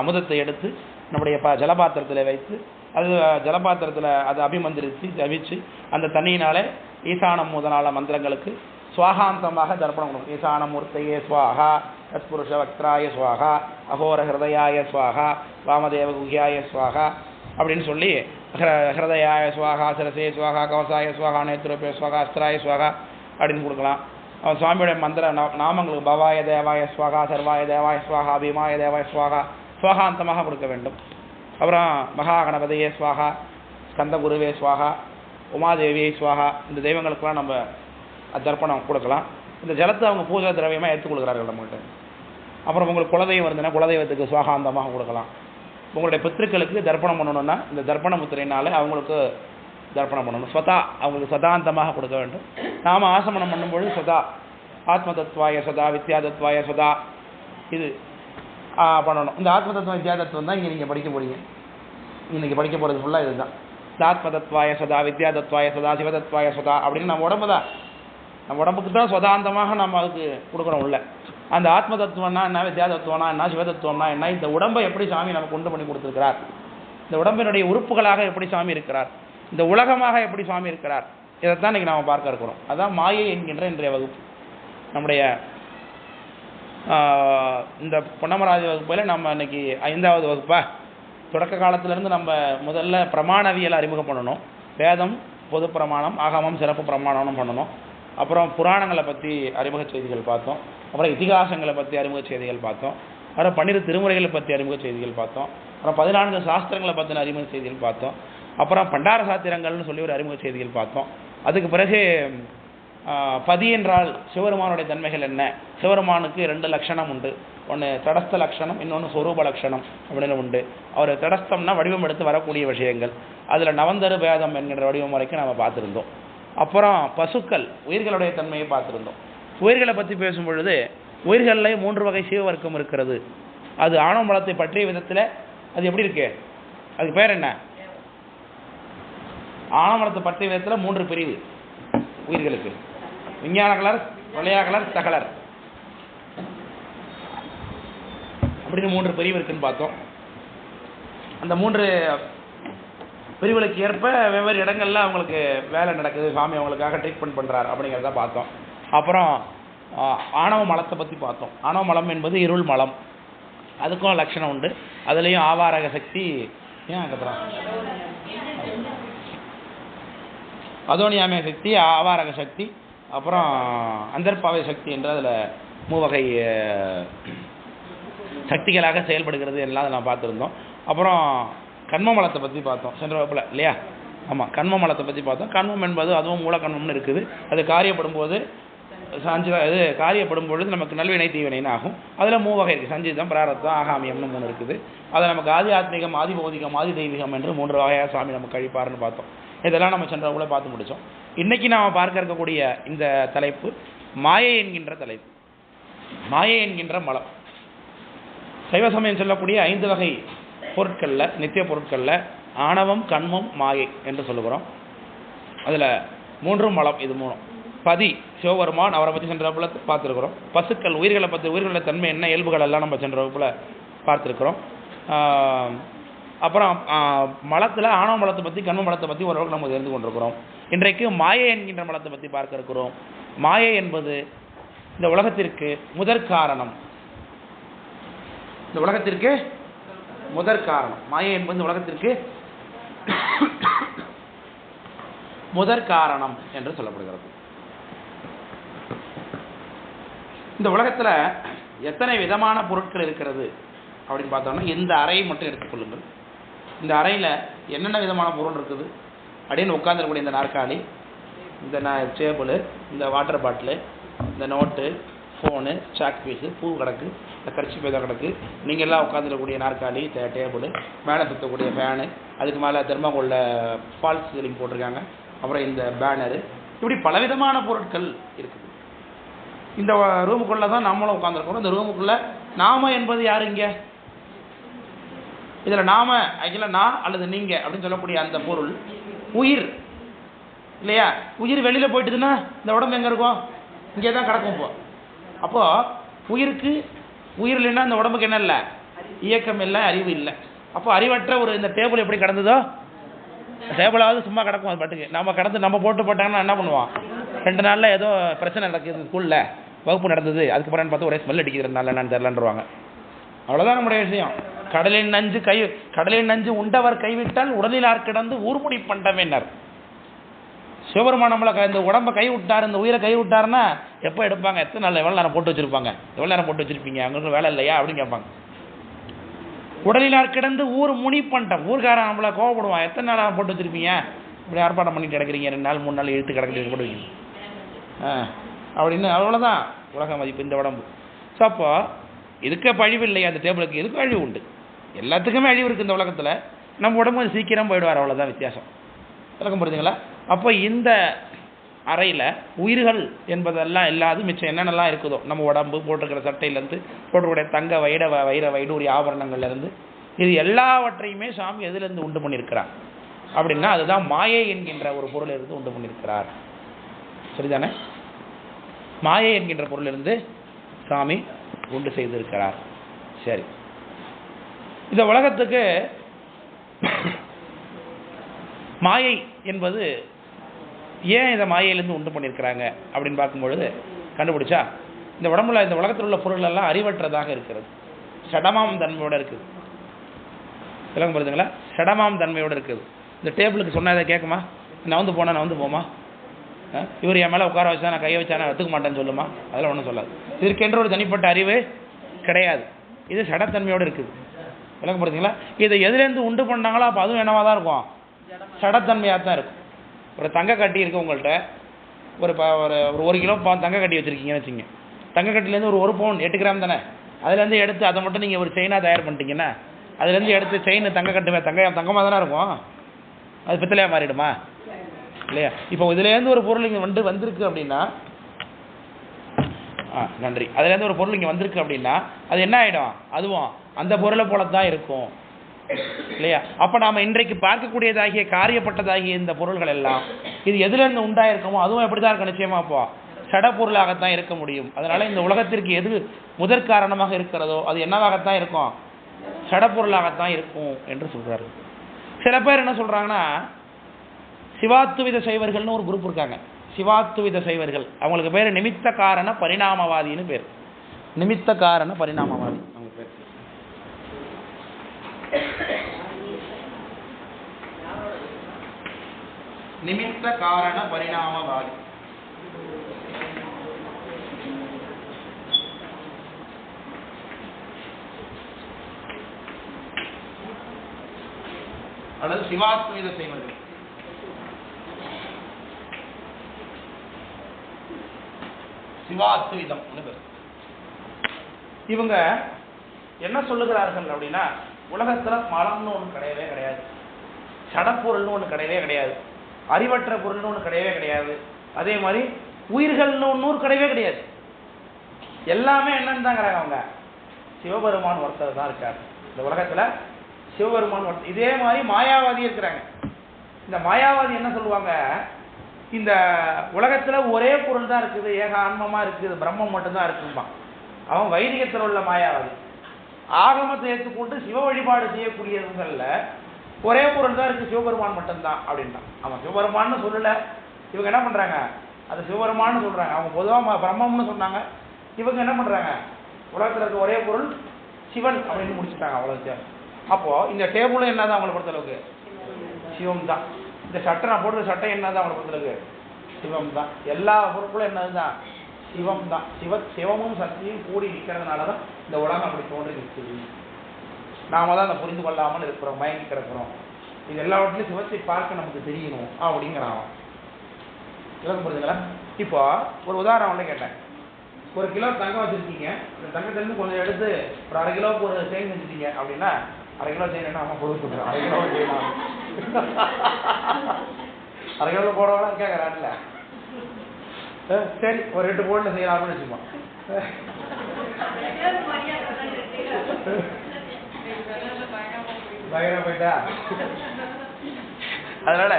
அமுதத்தை எடுத்து நம்முடைய ஜலபாத்திரத்தில் வைத்து அது ஜலபாத்திரத்தில் அதை அபிமந்திரித்து ஜபிச்சு அந்த தண்ணியினாலே ஈசானம் முதலான மந்திரங்களுக்கு சுவாகாந்தமாக தர்ப்பணம் கொடுக்கும். ஈசானமூர்த்தையே ஸ்வாகா, தத்புருஷ வக்திராய ஸ்வாகா, அகோர ஹிருதயாய ஸ்வாகா, வாமதேவ குஹ்யாய ஸ்வாகா அப்படின்னு சொல்லி ஹிருதயாய ஸ்வாகா, சிரசே ஸ்வாகா, கவசாய ஸ்வாகா, நேத்ரோபே ஸ்வாகா, அஸ்திராய ஸ்வாகா அப்படின்னு கொடுக்கலாம். சுவாமியோட மந்திர நாமங்களுக்கு பவாய தேவாய ஸ்வாகா, சர்வாய தேவாய ஸ்வாகா, பீமாய தேவாய ஸ்வாகா ஸ்வாகாந்தமாக கொடுக்க வேண்டும். அப்புறம் மகா கணபதியே ஸ்வாகா, ஸ்கந்த குருவே ஸ்வாகா, உமாதேவியை ஸ்வாகா, இந்த தெய்வங்களுக்கெல்லாம் நம்ம தர்ப்பணம் கொடுக்கலாம். இந்த ஜலத்தை அவங்க பூஜை திரவியமாக எடுத்து கொடுக்குறார்கள் நம்மகிட்ட. அப்புறம் உங்களுக்கு குலதெய்வம் இருந்ததுன்னா குலதெய்வத்துக்கு சுவாகாந்தமாக கொடுக்கலாம். உங்களுடைய பித்ருக்களுக்கு தர்ப்பணம் பண்ணணும்னா இந்த தர்ப்பண முத்திரையினால அவங்களுக்கு தர்ப்பணம் பண்ணணும். ஸ்வதா அவங்களுக்கு சதாந்தமாக கொடுக்க வேண்டும். நாம் ஆசமனம் பண்ணும்பொழுது சதா ஆத்ம தத்வாய சதா, வித்யா தத்வாய சதா இது பண்ணணும். இந்த ஆத்ம தத்துவம் வித்யா தத்துவம் தான் இங்கே நீங்கள் படிக்க போறீங்க. இன்னைக்கு படிக்க போகிறது ஃபுல்லாக இதுதான். இந்த ஆத்ம தத்வாய சதா, வித்யா தத்வாய சதா, சிவதத்வாய சதா அப்படின்னு நம்ம உடம்பு தான், நம்ம உடம்புக்கு தான் சொதாந்தமாக நம்ம அதுக்கு கொடுக்குறோம் உள்ள. அந்த ஆத்ம தத்துவம்னா என்ன, வித்யா தத்துவம்னா என்ன, சிவதத்துவம்னா என்ன, இந்த உடம்பை எப்படி சாமி நமக்கு கொண்டு பண்ணி கொடுத்துருக்கிறார், இந்த உடம்பினுடைய உறுப்புகளாக எப்படி சாமி இருக்கிறார், இந்த உலகமாக எப்படி சுவாமி இருக்கிறார், இதைத்தான் இன்றைக்கி நாம் பார்க்க இருக்கிறோம். அதுதான் மாயை என்கின்ற இன்றைய வகுப்பு. நம்முடைய இந்த பொன்னமராஜ வகுப்பில் நம்ம இன்னைக்கு 5வது வகுப்பா. தொடக்க காலத்திலேருந்து நம்ம முதல்ல பிரமாணவியல் அறிமுகம் பண்ணணும். வேதம், பொது பிரமாணம், ஆகமம், சிறப்பு பிரமாணம்னு பண்ணணும். அப்புறம் புராணங்களை பற்றி அறிமுக செய்திகள் பார்த்தோம். அப்புறம் இதிகாசங்களை பற்றி அறிமுக செய்திகள் பார்த்தோம். அப்புறம் 12 திருமுறைகளை பற்றி அறிமுக செய்திகள் பார்த்தோம். அப்புறம் 14 சாஸ்திரங்களை பற்றின அறிமுக செய்திகள் பார்த்தோம். அப்புறம் பண்டார சாத்திரங்கள்னு சொல்லி ஒரு அறிமுக செய்திகள் பார்த்தோம். அதுக்கு பிறகு பதி என்றால் சிவபெருமானுடைய தன்மைகள் என்ன, சிவபெருமானுக்கு 2 லட்சணம் உண்டு, ஒன்று தடஸ்த லட்சணம், இன்னொன்று சொரூப லட்சணம் அப்படின்னு உண்டு. அவர் தடஸ்தம்னா வடிவம் எடுத்து வரக்கூடிய விஷயங்கள், அதில் நவந்தரு பேதம் என்கிற வடிவம் வரைக்கும் நம்ம பார்த்துருந்தோம். அப்புறம் பசுக்கள் உயிர்களுடைய தன்மையை பார்த்துருந்தோம். உயிர்களை பற்றி பேசும் பொழுது உயிர்களில் 3 வகை சீவவர்க்கம் இருக்கிறது. அது ஆணவ மலத்தை பற்றிய விதத்தில் அது எப்படி இருக்கு, அதுக்கு பேர் என்ன, ஆணவ மலத்தை பற்றிய விதத்தில் 3 பிரிவு உயிர்களுக்கு, விஞ்ஞான கலர், வளையா கலர், தகலர் அப்படின்னு 3 பிரிவு இருக்குன்னு பார்த்தோம். அந்த 3 பிரிவுகளுக்கு ஏற்ப வெவ்வேறு இடங்கள்ல அவங்களுக்கு வேலை நடக்குது, சாமி அவங்களுக்காக ட்ரீட்மெண்ட் பண்ணுறார் அப்படிங்கிறத பார்த்தோம். அப்புறம் ஆணவ மலத்தை பற்றி பார்த்தோம். ஆணவ மலம் என்பது இருள் மலம், அதுக்கும் லட்சணம் உண்டு. அதுலேயும் ஆவாரக சக்தி, அதோனியாமய சக்தி, ஆவாரக சக்தி, அப்புறம் அந்தர்பாவை சக்தி என்று அதில் 3 வகை சக்திகளாக செயல்படுகிறது எல்லாம் அதை நான் பார்த்துருந்தோம். அப்புறம் கண்ம மலத்தை பற்றி பார்த்தோம் சென்ற வகுப்பில் இல்லையா? ஆமாம், கண்ம மலத்தை பற்றி பார்த்தோம். கண்மம் என்பது அதுவும் மூலக்கண்மம்னு இருக்குது. அது காரியப்படும் போது காரியப்படும் பொழுது நமக்கு நல்வினை தீவினைன்னு ஆகும். அதில் 3 வகை இருக்குது, சஞ்சிதம், பிராரத்தம், ஆகாமியம்னு 3 இருக்குது. அதை நமக்கு ஆதி ஆத்மீகம், ஆதி பௌதிகம், ஆதி தெய்வீகம் என்று 3 வகையாக சாமி நமக்கு கழிப்பாருன்னு பார்த்தோம். இதெல்லாம் நம்ம சென்ற வகுப்பில் பார்த்து முடித்தோம். இன்றைக்கி நாம் பார்க்க இருக்கக்கூடிய இந்த தலைப்பு மாயை என்கின்ற தலைப்பு. மாயை என்கின்ற மலம். சைவ சமயம் சொல்லக்கூடிய 5 வகை பொருட்களில், நித்திய பொருட்களில் ஆணவம், கண்மம், மாயை என்று சொல்லுகிறோம். அதில் 3 மலம். இது 3 பதி சிவபெருமான், அவரை பற்றி சென்ற வகுப்பில் பார்த்துருக்குறோம். பசுக்கள் உயிர்களை பற்றி, உயிர்களோட தன்மை என்ன, இயல்புகள் எல்லாம் நம்ம சென்ற வகுப்பில் பார்த்துருக்குறோம். அப்புறம் மலத்தில் ஆணவ மலத்தை பற்றி, கண்ம மலத்தை பற்றி ஓரளவுக்கு நம்ம தெரிந்து கொண்டிருக்கிறோம். இன்றைக்கு மாயை என்கின்ற மலத்தை பற்றி பார்க்க இருக்கிறோம். மாயை என்பது இந்த உலகத்திற்கு முதற் காரணம். இந்த உலகத்திற்கு முதற் காரணம் மாயை என்பது இந்த உலகத்திற்கு முதற் காரணம் என்று சொல்லப்படுகிறது. இந்த உலகத்தில் எத்தனை விதமான பொருட்கள் இருக்கிறது அப்படின்னு பார்த்தோம்னா, இந்த அறையை மட்டும் எடுத்துக்கொள்ளுங்கள். இந்த அறையில் என்னென்ன விதமான பொருள் இருக்குது அப்படின்னு உட்காந்துருக்கக்கூடிய இந்த நாற்காலி, இந்த டேபிள், இந்த வாட்டர் பாட்டிலு, இந்த நோட்டு, ஃபோனு, சாக் பீஸு, பூ கிடக்கு, இந்த கரிச்சி பேதா கிடக்கு, நீங்கள் எல்லாம் உட்காந்துருக்கக்கூடிய நாற்காலி, டேபிள், மேலே சுற்றக்கூடிய ஃபேனு, அதுக்கு மேலே தெர்மாகோலில் ஃபால்ஸ் சீலிங் போட்டிருக்காங்க, அப்புறம் இந்த பேனரு, இப்படி பலவிதமான பொருட்கள் இருக்குது. இந்த ரூமுக்குள்ளே தான் நம்மளும் உட்காந்துருக்கோம். இந்த ரூமுக்குள்ளே நாம என்பது யார் இங்கே? இதில் நாம ஆக்சுவலாக நான் அல்லது நீங்கள் அப்படின்னு சொல்லக்கூடிய அந்த பொருள் உயிர் இல்லையா? உயிர் வெளியில் போயிட்டுதுன்னா இந்த உடம்பு எங்கே இருக்கும்? இங்கே தான் கிடக்கும். அப்போது உயிருக்கு உயிர் இல்லைன்னா இந்த உடம்புக்கு என்ன இல்லை? இயக்கம் இல்லை, அறிவு இல்லை. அப்போ அறிவற்ற ஒரு இந்த டேபிள் எப்படி கிடந்ததோ, டேபிளாவது சும்மா கிடக்கும் அது பாட்டுக்கு. நம்ம கிடந்து நம்ம போட்டாங்கன்னா என்ன பண்ணுவோம்? 2 நாளில் ஏதோ பிரச்சனை நடக்குது, ஸ்கூலில் வகுப்பு நடந்தது, அதுக்கப்புறம் பார்த்து ஒரே ஸ்மெல் அடிக்கிறது, 2 நாள் என்னன்னு தெரிலன்றுவாங்க. அவ்வளோதான் நம்முடைய விஷயம். கடலின் நஞ்சு உண்டவர் கைவிட்டால் உடலிலார் கிடந்து ஊர்முடி பண்டவேனர். சிவபெருமான் நம்மளை இந்த உடம்பை கை விட்டார், இந்த உயிரை கை விட்டாருன்னா எப்போ எடுப்பாங்க? எத்தனை நாள், எவ்வளோ நேரம் போட்டு வச்சுருப்பாங்க? எவ்வளோ நேரம் போட்டு வச்சுருப்பீங்க? அவங்களுக்கு வேலை இல்லையா அப்படின்னு கேட்பாங்க. உடலிலார் கிடந்து ஊர் முனி பண்டம். ஊர்காரன் நம்மளை கோவப்படுவான், எத்தனை நாள் போட்டு வச்சுருப்பீங்க, இப்படி ஆர்ப்பாட்டம் பண்ணிட்டு கிடக்குறீங்க, 2 நாள் 3 நாள் இழுத்து கிடக்கு போட்டு வைக்கணும் அப்படின்னு. அவ்வளோதான் உலக மதிப்பு இந்த உடம்பு. ஸோ அப்போ இதுக்கு அழிவு இல்லையா? அந்த டேபிளுக்கு எதுக்கும் அழிவு உண்டு. எல்லாத்துக்குமே அழிவு இருக்குது இந்த உலகத்தில். நம்ம உடம்பு சீக்கிரம் போயிடுவார், அவ்வளோதான் வித்தியாசம். விளக்கம் புரியுதுங்களா? அப்போ இந்த அறையில் உயிர்கள் என்பதெல்லாம் இல்லாது மிச்சம் என்னென்னலாம் இருக்குதோ, நம்ம உடம்பு, போட்டிருக்கிற சட்டையிலேருந்து, போட்டிருக்கிற தங்க வைர வைடூரிய ஆபரணங்கள்லேருந்து, இது எல்லாவற்றையுமே சாமி எதுலேருந்து உண்டு பண்ணியிருக்கிறார் அப்படின்னா அதுதான் மாயை என்கின்ற ஒரு பொருளிலிருந்து உண்டு பண்ணியிருக்கிறார். சரிதானே? மாயை என்கின்ற பொருளிலிருந்து சாமி உண்டு செய்திருக்கிறார். சரி, இந்த உலகத்துக்கு மாயை என்பது ஏன் இந்த மாயையிலேருந்து உண்டு பண்ணியிருக்கிறாங்க அப்படின்னு பார்க்கும்பொழுது கண்டுபிடிச்சா, இந்த உடம்புல இந்த உலகத்தில் உள்ள பொருள் எல்லாம் அறிவற்றதாக இருக்கிறது, சடமாம் தன்மையோடு இருக்குது. விளக்கம் புரியுதுங்களா? சடமாம் தன்மையோடு இருக்குது. இந்த டேபிளுக்கு சொன்னால் இதை கேட்குமா? நான் வந்து போமா, இவர் என் மேலே உட்கார வச்சா நான் கையை வச்சா நான் எடுத்துக்க மாட்டேன்னு சொல்லுமா? அதெல்லாம் ஒன்றும் சொல்லாது. இதற்கென்ற ஒரு தனிப்பட்ட அறிவு கிடையாது. இது சடத்தன்மையோடு இருக்குது. விளக்கம் புரியுதுங்களா? இதை எதுலேருந்து உண்டு பண்ணாங்களோ அப்போ அதுவும் என்னவாக தான் இருக்கும்? சடத்தன்மையாக தான் இருக்கும். ஒரு தங்க கட்டி இருக்குது உங்கள்கிட்ட, ஒரு ஒரு கிலோ தங்க கட்டி வச்சுருக்கீங்கன்னு வச்சுங்க. தங்க கட்டிலேருந்து ஒரு பவுன் 8 கிராம் தானே, அதுலேருந்து எடுத்து அதை மட்டும் நீங்கள் ஒரு செயினாக தயார் பண்ணிட்டீங்கன்னா அதுலேருந்து எடுத்து செயின் தங்க கட்டுமே தங்கமாக தானே இருக்கும், அது பித்தளையாக மாறிடுமா இல்லையா? இப்போ இதுலேருந்து ஒரு பொருள் இங்கே வந்திருக்கு அப்படின்னா, நன்றி, அதுலேருந்து ஒரு பொருள் இங்கே வந்திருக்கு அப்படின்னா அது என்ன ஆகிடும், அதுவும் அந்த பொருளை போல தான் இருக்கும் இல்லையா? அப்போ நாம் இன்றைக்கு பார்க்கக்கூடியதாகிய காரியப்பட்டதாகிய இந்த பொருள்கள் எல்லாம் இது எதுலேருந்து உண்டாயிருக்குமோ அதுவும் எப்படி தான் இருக்கும், நிச்சயமா அப்போ சட பொருளாகத்தான் இருக்க முடியும். அதனால இந்த உலகத்திற்கு எது முதற் காரணமாக இருக்கிறதோ அது என்னவாகத்தான் இருக்கும், சடப்பொருளாகத்தான் இருக்கும் என்று சொல்றாரு. சில பேர் என்ன சொல்றாங்கன்னா, சிவாத்துவித சைவர்கள்னு ஒரு குரூப் இருக்காங்க. சிவாத்துவித சைவர்கள், அவங்களுக்கு பேர் நிமித்த காரண பரிணாமவாதின்னு பேர். நிமித்த காரண பரிணாமவாதி அவங்க பேர். நிமித்த காரண பரிணாமவாதி. அல்லது சிவாத்மீத செய்வர்கள். சிவாத்மீதம் இவங்க என்ன சொல்லுகிறார்கள் அப்படின்னா, உலகத்துல மலம்னு ஒன்று கிடையவே கிடையாது, சடப்பொருள்னு ஒன்று கிடையவே கிடையாது, அறிவற்ற பொருள்னு ஒன்று கிடையவே கிடையாது, அதே மாதிரி உயிர்கள்னு ஒன்று கிடையவே கிடையாது. எல்லாமே என்னன்னு தாங்கிறாங்க அவங்க, சிவபெருமான் ஒருத்தர் தான் இருக்காரு இந்த உலகத்துல, சிவபெருமான். இதே மாதிரி மாயாவாதி இருக்கிறாங்க. இந்த மாயாவாதி என்ன சொல்லுவாங்க, இந்த உலகத்துல ஒரே பொருள் தான் இருக்குது, ஏக ஆன்மமா இருக்குது, பிரம்மம் மட்டும்தான் இருக்குமா. அவன் வைதிகத்தில் உள்ள மாயாவாதி. ஆகமத்தை ஏற்றுக்கொண்டு சிவ வழிபாடு செய்யக்கூடியவங்கள்ல ஒரே பொருள் தான் இருக்கு, சிவபெருமான் மட்டும்தான் அப்படின்ட்டான். அவன் சிவபெருமான்னு சொல்லல, இவங்க என்ன பண்றாங்க, அது சிவபெருமான்னு சொல்றாங்க. அவங்க பொதுவாக பிரம்மம்னு சொன்னாங்க, இவங்க என்ன பண்றாங்க, உலகத்துல இருக்க ஒரே பொருள் சிவன் அப்படின்னு முடிச்சுட்டாங்க. அவ்வளவு. அப்போ இந்த டேபிளும் என்னதான் அவங்களை பொறுத்தளவுக்கு சிவம் தான். இந்த சட்டை நான் போடுற சட்டை என்னதான் அவங்களை பொறுத்தளவுக்கு சிவம் தான். எல்லா பொருட்களும் என்னதுதான் சிவம் தான். சிவமும் சக்தியும் கூடி நிற்கிறதுனாலதான் இந்த உலகம் அப்படி தோன்றி நிற்குது. நாம தான் அதை புரிந்து கொள்ளாமல் இருக்கிறோம், மயங்கி கிடக்கிறோம். இது எல்லாவற்றிலும் சிவத்தை பார்க்க நமக்கு தெரியணும் அப்படிங்கிறான். விளக்கம் புரிஞ்சுங்களா? இப்போ ஒரு உதாரணம் ஒன்று கேட்டேன். 1 கிலோ தங்கம் வச்சிருக்கீங்க, இந்த தங்கத்திலிருந்து கொஞ்சம் எடுத்து ஒரு 1/2 கிலோவுக்கு ஒரு செயின் செஞ்சுட்டீங்க அப்படின்னா, 1/2 கிலோ செயின் என்ன அவன் பொருள் சொல்றான், 1/2 கிலோ செய்யலாம், 1/2 கிலோ போடலாம் கேட்கறான்ல. சரி ஒரு 2 போர்டில் செய்யலாம்னு வச்சுக்கோம். பயங்கரம் போயிட்டா. அதனால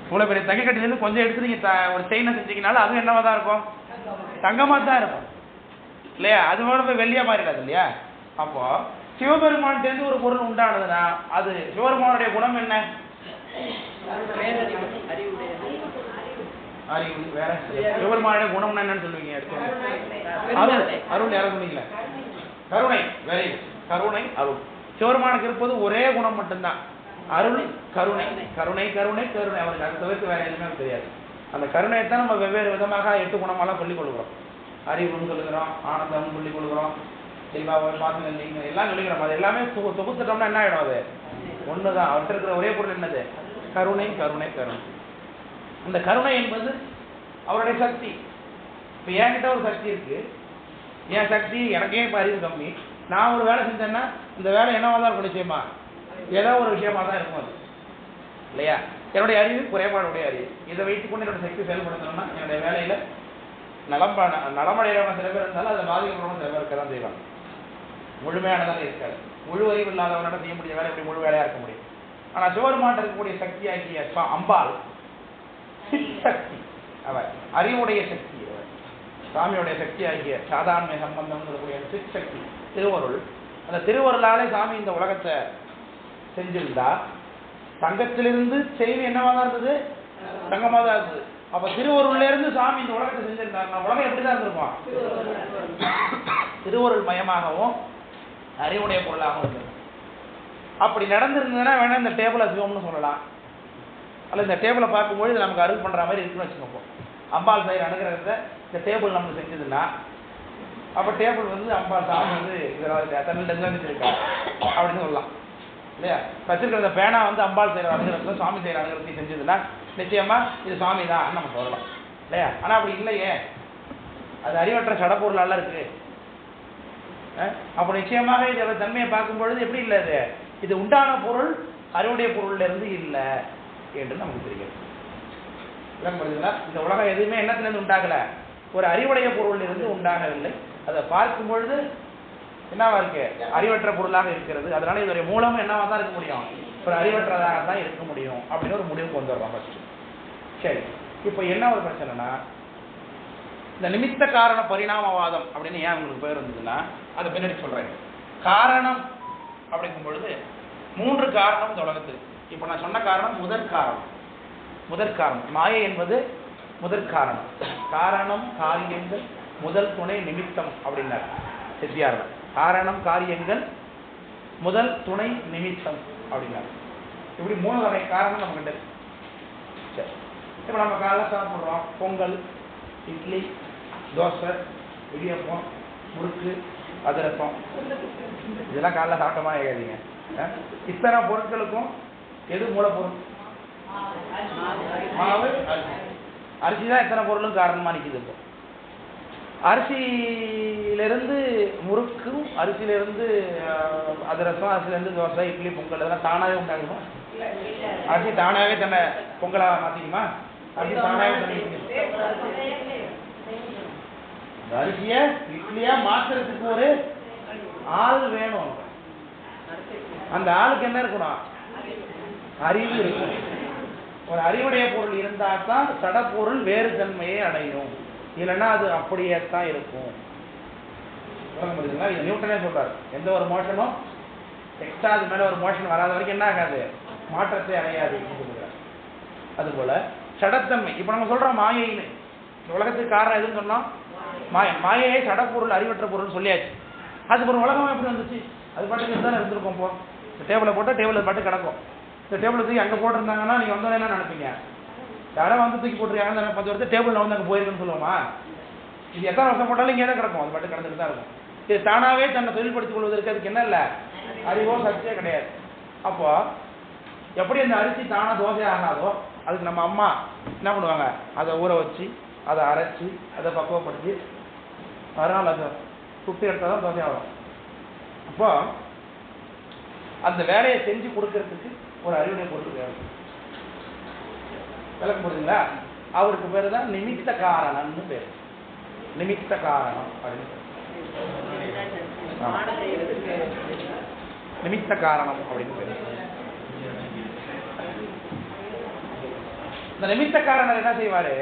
இவ்வளவு பெரிய தங்க கட்டிலிருந்து கொஞ்சம் எடுத்து நீங்க ஒரு செயினை செஞ்சீங்கனால அதுவும் என்னவா தான் இருக்கும், தங்கமா தான் இருக்கும் இல்லையா? அது போல போய் வெள்ளியா மாறிடாது இல்லையா? அப்போ சிவபெருமான்கிட்ட ஒரு பொருள் உண்டானதுன்னா அது சிவபெருமானுடைய குணம் என்ன, அறிவு. வேற சிவபெருமானுடைய குணம் என்னன்னு சொல்லுவீங்க? அருள். அருள் யாரும் சொன்னீங்களா? கருணை. Very good. கருணை, அருள். சிவபெருமானுக்கு இருப்பது ஒரே குணம் மட்டும்தான், அருள், கருணை. கருணை கருணை கருணை, அவருக்கு அதை தவிர்த்து வேற எதுவுமே தெரியாது. அந்த கருணையைத்தான் நம்ம வெவ்வேறு விதமாக 8 குணமெல்லாம் சொல்லிக் கொள்கிறோம். அறிவுன்னு சொல்லுகிறோம், ஆனந்தம்னு சொல்லிக் கொள்கிறோம், செல்வாவை பார்த்து நீங்கள் எல்லாம் சொல்லிக்கிறோம். அது எல்லாமே தொகுத்துட்டோம்னா என்ன ஆகிடும், அது ஒன்று தான். அவர்கிட்ட இருக்கிற ஒரே பொருள் என்னது, கருணை கருணை கருணை. அந்த கருணை என்பது அவருடைய சக்தி. இப்போ என்கிட்ட ஒரு சக்தி இருக்கு, என் சக்தி எனக்கே இப்போ அறிவு கம்மி, நான் ஒரு வேலை செஞ்சேன்னா இந்த வேலை என்னவா தான் இருக்கும், நிச்சயமா ஏதோ ஒரு விஷயமா தான் இருக்கும் அது இல்லையா? என்னுடைய அறிவு குறைபாடுடைய அறிவு, இதை வைத்துக்கொண்டு என்னோட சக்தி செயல்படுத்தணும்னா என்னுடைய வேலையில நலமடைகிறவங்க சில பேர் இருந்தாலும் அதில் பாதிக்கப்படுறவங்க சில பேர் இருக்க தான் செய்வாங்க. முழுமையானதாக இருக்காது. முழு அறிவு இல்லாதவனால செய்ய முடிய வேலை எப்படி முழு வேலையா இருக்க முடியும்? ஆனா சிவபெருமான் இருக்கக்கூடிய சக்தி ஆகிய அம்பாள் சிற்சக்தி, அவர் அறிவுடைய சக்தி, அவர் சாமியுடைய சக்தி ஆகிய சாதாரண சம்பந்தம் இருக்கக்கூடிய சிற்சக்தி திருவருள். அந்த திருவருளாலே சாமி இந்த உலகத்தை செஞ்சிருந்தா தங்கத்திலிருந்து செய்தி என்னவா தான் இருந்தது, தங்கமா தான் இருந்தது. அப்ப திருவருள்ல இருந்து சாமி இந்த உலகத்தை செஞ்சிருந்தாருன்னா உலகம் எப்படிதான் இருந்திருக்கும், திருவருள் மயமாகவும் அறிவுடைய பொருளாகவும் இருந்தது. அப்படி நடந்திருந்ததுன்னா வேணா இந்த டேபிளை சிவம்னு சொல்லலாம், அல்ல இந்த டேபிளை பார்க்கும்போது நமக்கு அருள் பண்ற மாதிரி இருக்குன்னு வச்சுக்கோங்க. அம்பாள் சைடு அணுகிறத இந்த டேபிள் நமக்கு செஞ்சதுன்னா அப்ப டேபிள் வந்து அம்பாள் சாமி வந்து தமிழ் இருக்கா அப்படின்னு சொல்லலாம். இல்லையா? வச்சிருக்கிற பேனா வந்து அம்பாள் செய்கிற அனுகிரகத்தில் சுவாமி செய்கிற அனுகிரகத்தையும் செஞ்சதுன்னா நிச்சயமா இது சுவாமி தான் நம்ம சொல்லலாம் இல்லையா? ஆனால் அப்படி இல்லையே, அது அறிவற்ற சடப்பொருளால இருக்கு. அப்போ நிச்சயமாக இது தன்மையை பார்க்கும் பொழுது எப்படி இல்லை, இது உண்டான பொருள் அறிவுடைய பொருள்ல இருந்து இல்லை என்று நமக்கு தெரிகிறது. இந்த உலகம் எதுவுமே என்னத்திலிருந்து உண்டாகல, ஒரு அறிவுடைய பொருள் இருந்து உண்டாகவில்லை. அதை பார்க்கும் பொழுது என்னவா இருக்கு, அறிவற்ற பொருளாக இருக்கிறது. அதனால இதோடைய மூலமும் என்னவா தான் இருக்க முடியும், ஒரு அறிவற்றதாக தான் இருக்க முடியும் அப்படின்னு ஒரு முடிவுக்கு வந்துடுறோம் ஃபர்ஸ்ட். சரி, இப்போ என்ன ஒரு பிரச்சனைனா, இந்த நிமித்த காரண பரிணாமவாதம் அப்படின்னு ஏன் உங்களுக்கு பேர் வந்ததுன்னா அதை பின்னாடி சொல்றேன். காரணம் அப்படிங்கும் பொழுது 3 காரணம் இந்த உலகத்துக்கு. இப்போ நான் சொன்ன காரணம் முதற் காரணம் மாயை என்பது முதற் காரணம். காரணம் காரியங்கள் முதல் துணை நிமித்தம் அப்படின்னார் சித்தியார்கள். காரணம் காரியங்கள் முதல் துணை நிமித்தம் அப்படின்னார். இப்படி 3 வகை காரணம் நம்ம கிட்ட இருக்கு. சரி, இப்போ நம்ம காலைல சாப்பிட்றோம், பொங்கல், இட்லி, தோசை, இடியப்பம், முறுக்கு, அதிரசம், இதெல்லாம் காலைல சாப்பிட்டோமா கேட்காதீங்க. இத்தனை பொருட்களுக்கும் எது மூலப்பொருள்? மாவு, அரிசி தான் இத்தனை பொருளும் காரணமா நிற்குது. இப்போ அரிசியிலிருந்து முறுக்கும், அரிசியிலிருந்து அதிரசம், அரிசியிலிருந்து தோசை, இட்லி, பொங்கல் இதெல்லாம் தானாகவே உண்டாகுமா? அரிசி தானாகவே தன்னை பொங்கலாக மாற்றிக்குமா? அரிசி தானாகவே தன்னை அரிசியை இட்லியா மாற்றுறதுக்கு ஒரு ஆள் வேணும். அந்த ஆளுக்கு என்ன இருக்கணும்? அறிவு இருக்கணும். ஒரு அறிவுடைய பொருள் இருந்தால் தான் சடப்பொருள் வேறு தன்மையை அடையும், இல்லைன்னா அது அப்படியே தான் இருக்கும். இது நியூட்டனே சொல்றாரு, எந்த ஒரு மோஷனும் எக்ஸ்ட்ரா அது மேல ஒரு மோஷன் வராத வரைக்கும் என்ன ஆகாது, மாற்றத்தை அடையாது. அதுபோல சடத்தன்மை. இப்ப நம்ம சொல்றோம் மாயைன்னு, உலகத்துக்கு காரணம் எதுன்னு சொன்னோம் மாயையே சடப்பொருள் அறிவற்ற பொருள் சொல்லியாச்சு. அதுக்கு ஒரு உலகம் எப்படி வந்துச்சு? அது பாட்டுக்கு தான் இருந்திருக்கும். போ டேபிளை போட்டால் டேபிள் பாட்டு கிடக்கும். இந்த டேபிள் தூக்கி அங்கே போட்டிருந்தாங்கன்னா நீங்கள் வந்தோன்னே என்ன நினைப்பீங்க? யாரோ வந்து தூக்கி போட்டுருக்காங்க, 10 வருஷம் டேபிளில் வந்து அங்கே போயிருக்குன்னு சொல்லுவோமா? இது எத்தனை வருஷம் போட்டாலும் இங்கே தான் கிடக்கும், அது பாட்டு கிடந்துட்டு தான் இருக்கும். இது தானாகவே தன்னை தொழில்படுத்திக் கொள்வதற்கு அதுக்கு என்ன இல்லை, அறிவோ சக்தியே கிடையாது. அப்போ எப்படி அந்த அரிசி தானாக தோசை ஆகாதோ, அதுக்கு நம்ம அம்மா என்ன பண்ணுவாங்க, அதை ஊற வச்சு அதை அரைச்சி அதை பக்குவப்படுத்தி மறுநாள் அதை சுட்டு எடுத்தால் தான் தோசை ஆகும். அப்போ அந்த வேலையை செஞ்சு கொடுக்கறதுக்கு ஒரு அறிவுடைய பொருள் வேணும். விளக்க முடியுங்களா? அவருக்கு பேரு தான் நிமித்த காரணம்னு பேர். நிமித்த காரணம் அப்படின்னு நிமித்த காரணம் அப்படின்னு பேர். இந்த நிமித்த காரணம் என்ன செய்வாரு,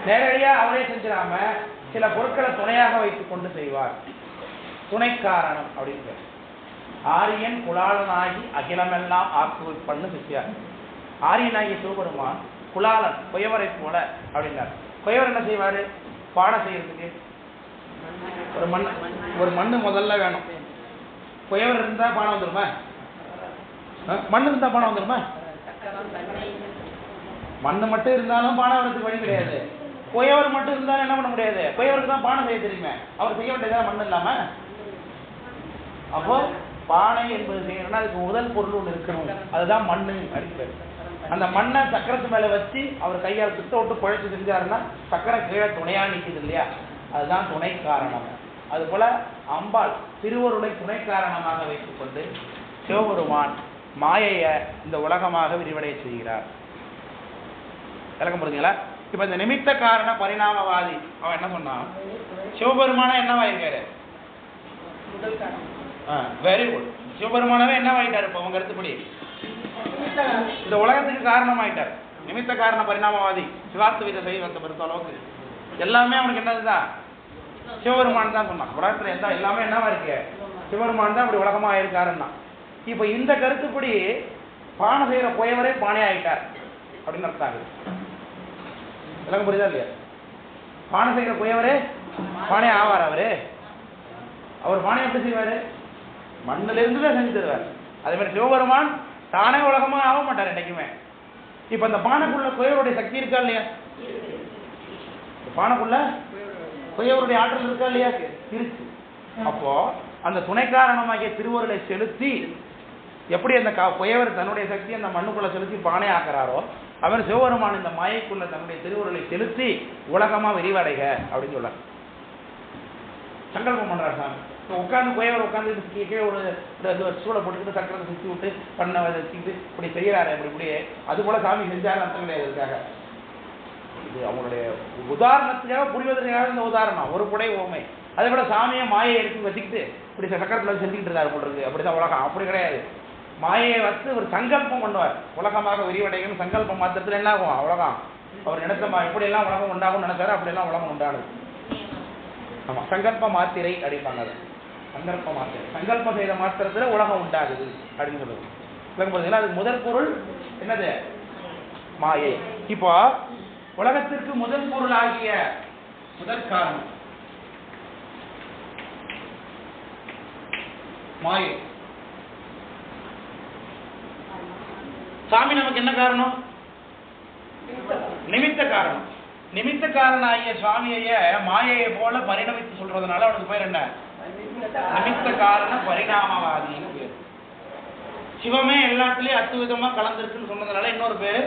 நேரடியா அவரே செஞ்சிடாம சில பொருட்களை துணையாக வைத்துக் கொண்டு செய்வார். துணை காரணம் அப்படின்னு பேர். ஆரியன் குலாளனாகி அகிலமெல்லாம் ஆக்குவிப்பண்ணு சித்தியார். ஆரியனாகி சிவபெருமான் குலாளன் குயவரை போல அப்படின்னார். குயவர் என்ன செய்வாரு, பானை செய்யறதுக்கு ஒரு மண்ணு முதல்ல வேணும். குயவர் இருந்தா பானை வந்துருமா? மண்ணு இருந்தா பானை வந்துருமா? மண்ணு மட்டும் இருந்தாலும் பானை வரதுக்கு வழி கிடையாது. குயவர் மட்டும் இருந்தாலும் என்ன பண்ண முடியாது, குயவருக்கு தான் பானை செய்ய தெரியுமே, அவர் செய்ய வேண்டியதா மண்ணு இல்லாம. அப்போ பானை என்பது செய்யணும்னா அதுக்கு முதல் பொருள் ஒன்று இருக்கணும், அதுதான் மண்ணு அடிப்பது. அந்த மண்ணை சக்கரத்து மேல வச்சு அவர் கையால் சுத்த விட்டு குழைச்சி செஞ்சாருன்னா சக்கரை கீழே துணையா நிற்குது இல்லையா, அதுதான் துணை காரணம். அது போல அம்பாள் திருவருளை துணை காரணமாக வைத்துக் கொண்டு சிவபெருமான் மாயைய இந்த உலகமாக விரிவடைய செய்கிறார். விளக்க முடியுங்களா? இப்ப இந்த நிமித்த காரண பரிணாமவாதி அவன் என்ன சொன்னான், சிவபெருமான என்னவாயிருக்காரு? Very good. சிவபெருமானவே என்னவாயிட்டாரு? இப்ப உங்க கருத்துப்படி இந்த உலகத்துக்கு காரணமாயிட்டார். நிமித்த காரண பரிணாமவாதி சிவாத்வித சைவத்தை பொறுத்த அளவுக்கு எல்லாமே அவனுக்கு என்னதுதான், சிவபெருமான் தான் சொன்னான். உலகத்துல எந்த எல்லாமே என்னவா இருக்கு, சிவபெருமான் தான் அப்படி உலகமா ஆயிருக்காருன்னா. இப்ப இந்த கருத்துப்படி பானை செய்யற குயவரே பானை ஆயிட்டார் அப்படின்னு அர்த்தம். விளங்க புரியுதா இல்லையா? பானை செய்யற குயவரே பானை ஆவார். அவர் பானை எப்படி செய்வாரு, மண்ணில இருந்துதான் செஞ்சு தருவார். அதே மாதிரி சிவபெருமான் தானே உலகமா ஆக மாட்டார் என்னைக்குமே. இப்ப இந்த பானைக்குள்ள குயவருடைய சக்தி இருக்கா இல்லையா? பானைக்குள்ள குயவருடைய ஆற்றல் இருக்கா இல்லையா? இருக்கு. அப்போ அந்த துணை காரணமாகிய திருவருளை செலுத்தி எப்படி அந்த குயவர் தன்னுடைய சக்தியை அந்த மண்ணுக்குள்ள செலுத்தி பானை ஆக்குறாரோ, அவர் சிவபெருமான் இந்த மாயைக்குள்ள தன்னுடைய திருவுருளை செலுத்தி உலகமா விரிவடைக அப்படின்னு சொல்றார். சங்கல்பம் பண்றார் சாமி. உட்காந்து குயவர் உட்காந்து கீழே ஒரு சூளை போட்டுக்கிட்டு சக்கரத்தை சுற்றி விட்டு பண்ண வச்சுக்கிட்டு இப்படி செய்யறாரு. அப்படி இப்படியே அது போல சாமி செஞ்சாரு அர்த்தம் கிடையாது. இதுக்காக இது அவங்களுடைய உதாரணத்துக்காக புரிவதற்காக இந்த உதாரணம், ஒரு புடை ஓமை. அதே போல சாமியை மாயை எடுத்து வச்சுக்கிட்டு இப்படி சக்கரத்தில் செஞ்சுக்கிட்டு இருந்தாரு போல் இருக்கு. அப்படிதான் உலகம். அப்படி கிடையாது. மாயை வச்சு ஒரு சங்கல்பம் பண்ணுவார். உலகமாக விரிவடையும் சங்கல்பம் மாத்திரத்தில் என்ன ஆகும்? உலகம் அவர் நினைத்த எப்படி எல்லாம் உலகம் உண்டாகும் நினைச்சாரு, அப்படி எல்லாம் உலகம் உண்டானது. ஆமா, சங்கல்ப மாத்திரை அப்படிப்பாங்க. அது சங்கல்ப மாத்திரை. சங்கல்பம் செய்த மாத்திரத்துல உலகம் உண்டாகுது அப்படின்னு சொல்லுது. அதுக்கு முதல் பொருள் என்னது? மாயை. இப்போ உலகத்திற்கு முதல் பொருள் ஆகிய முதல் காரணம் மாயை. சாமி நமக்கு என்ன காரணம்? நிமித்த காரணம். நிமித்த காரணம் ஆகிய சுவாமிய மாயையை போல பரிணமித்து சொல்றதுனால அவனுக்கு பேர் என்ன? நிமித்த காரண பரிணாமவாதின்னு பேர். சிவமே எல்லாத்துலயும் அத்துவிதமா கலந்துருக்குன்னு சொன்னதுனால இன்னொரு பேரு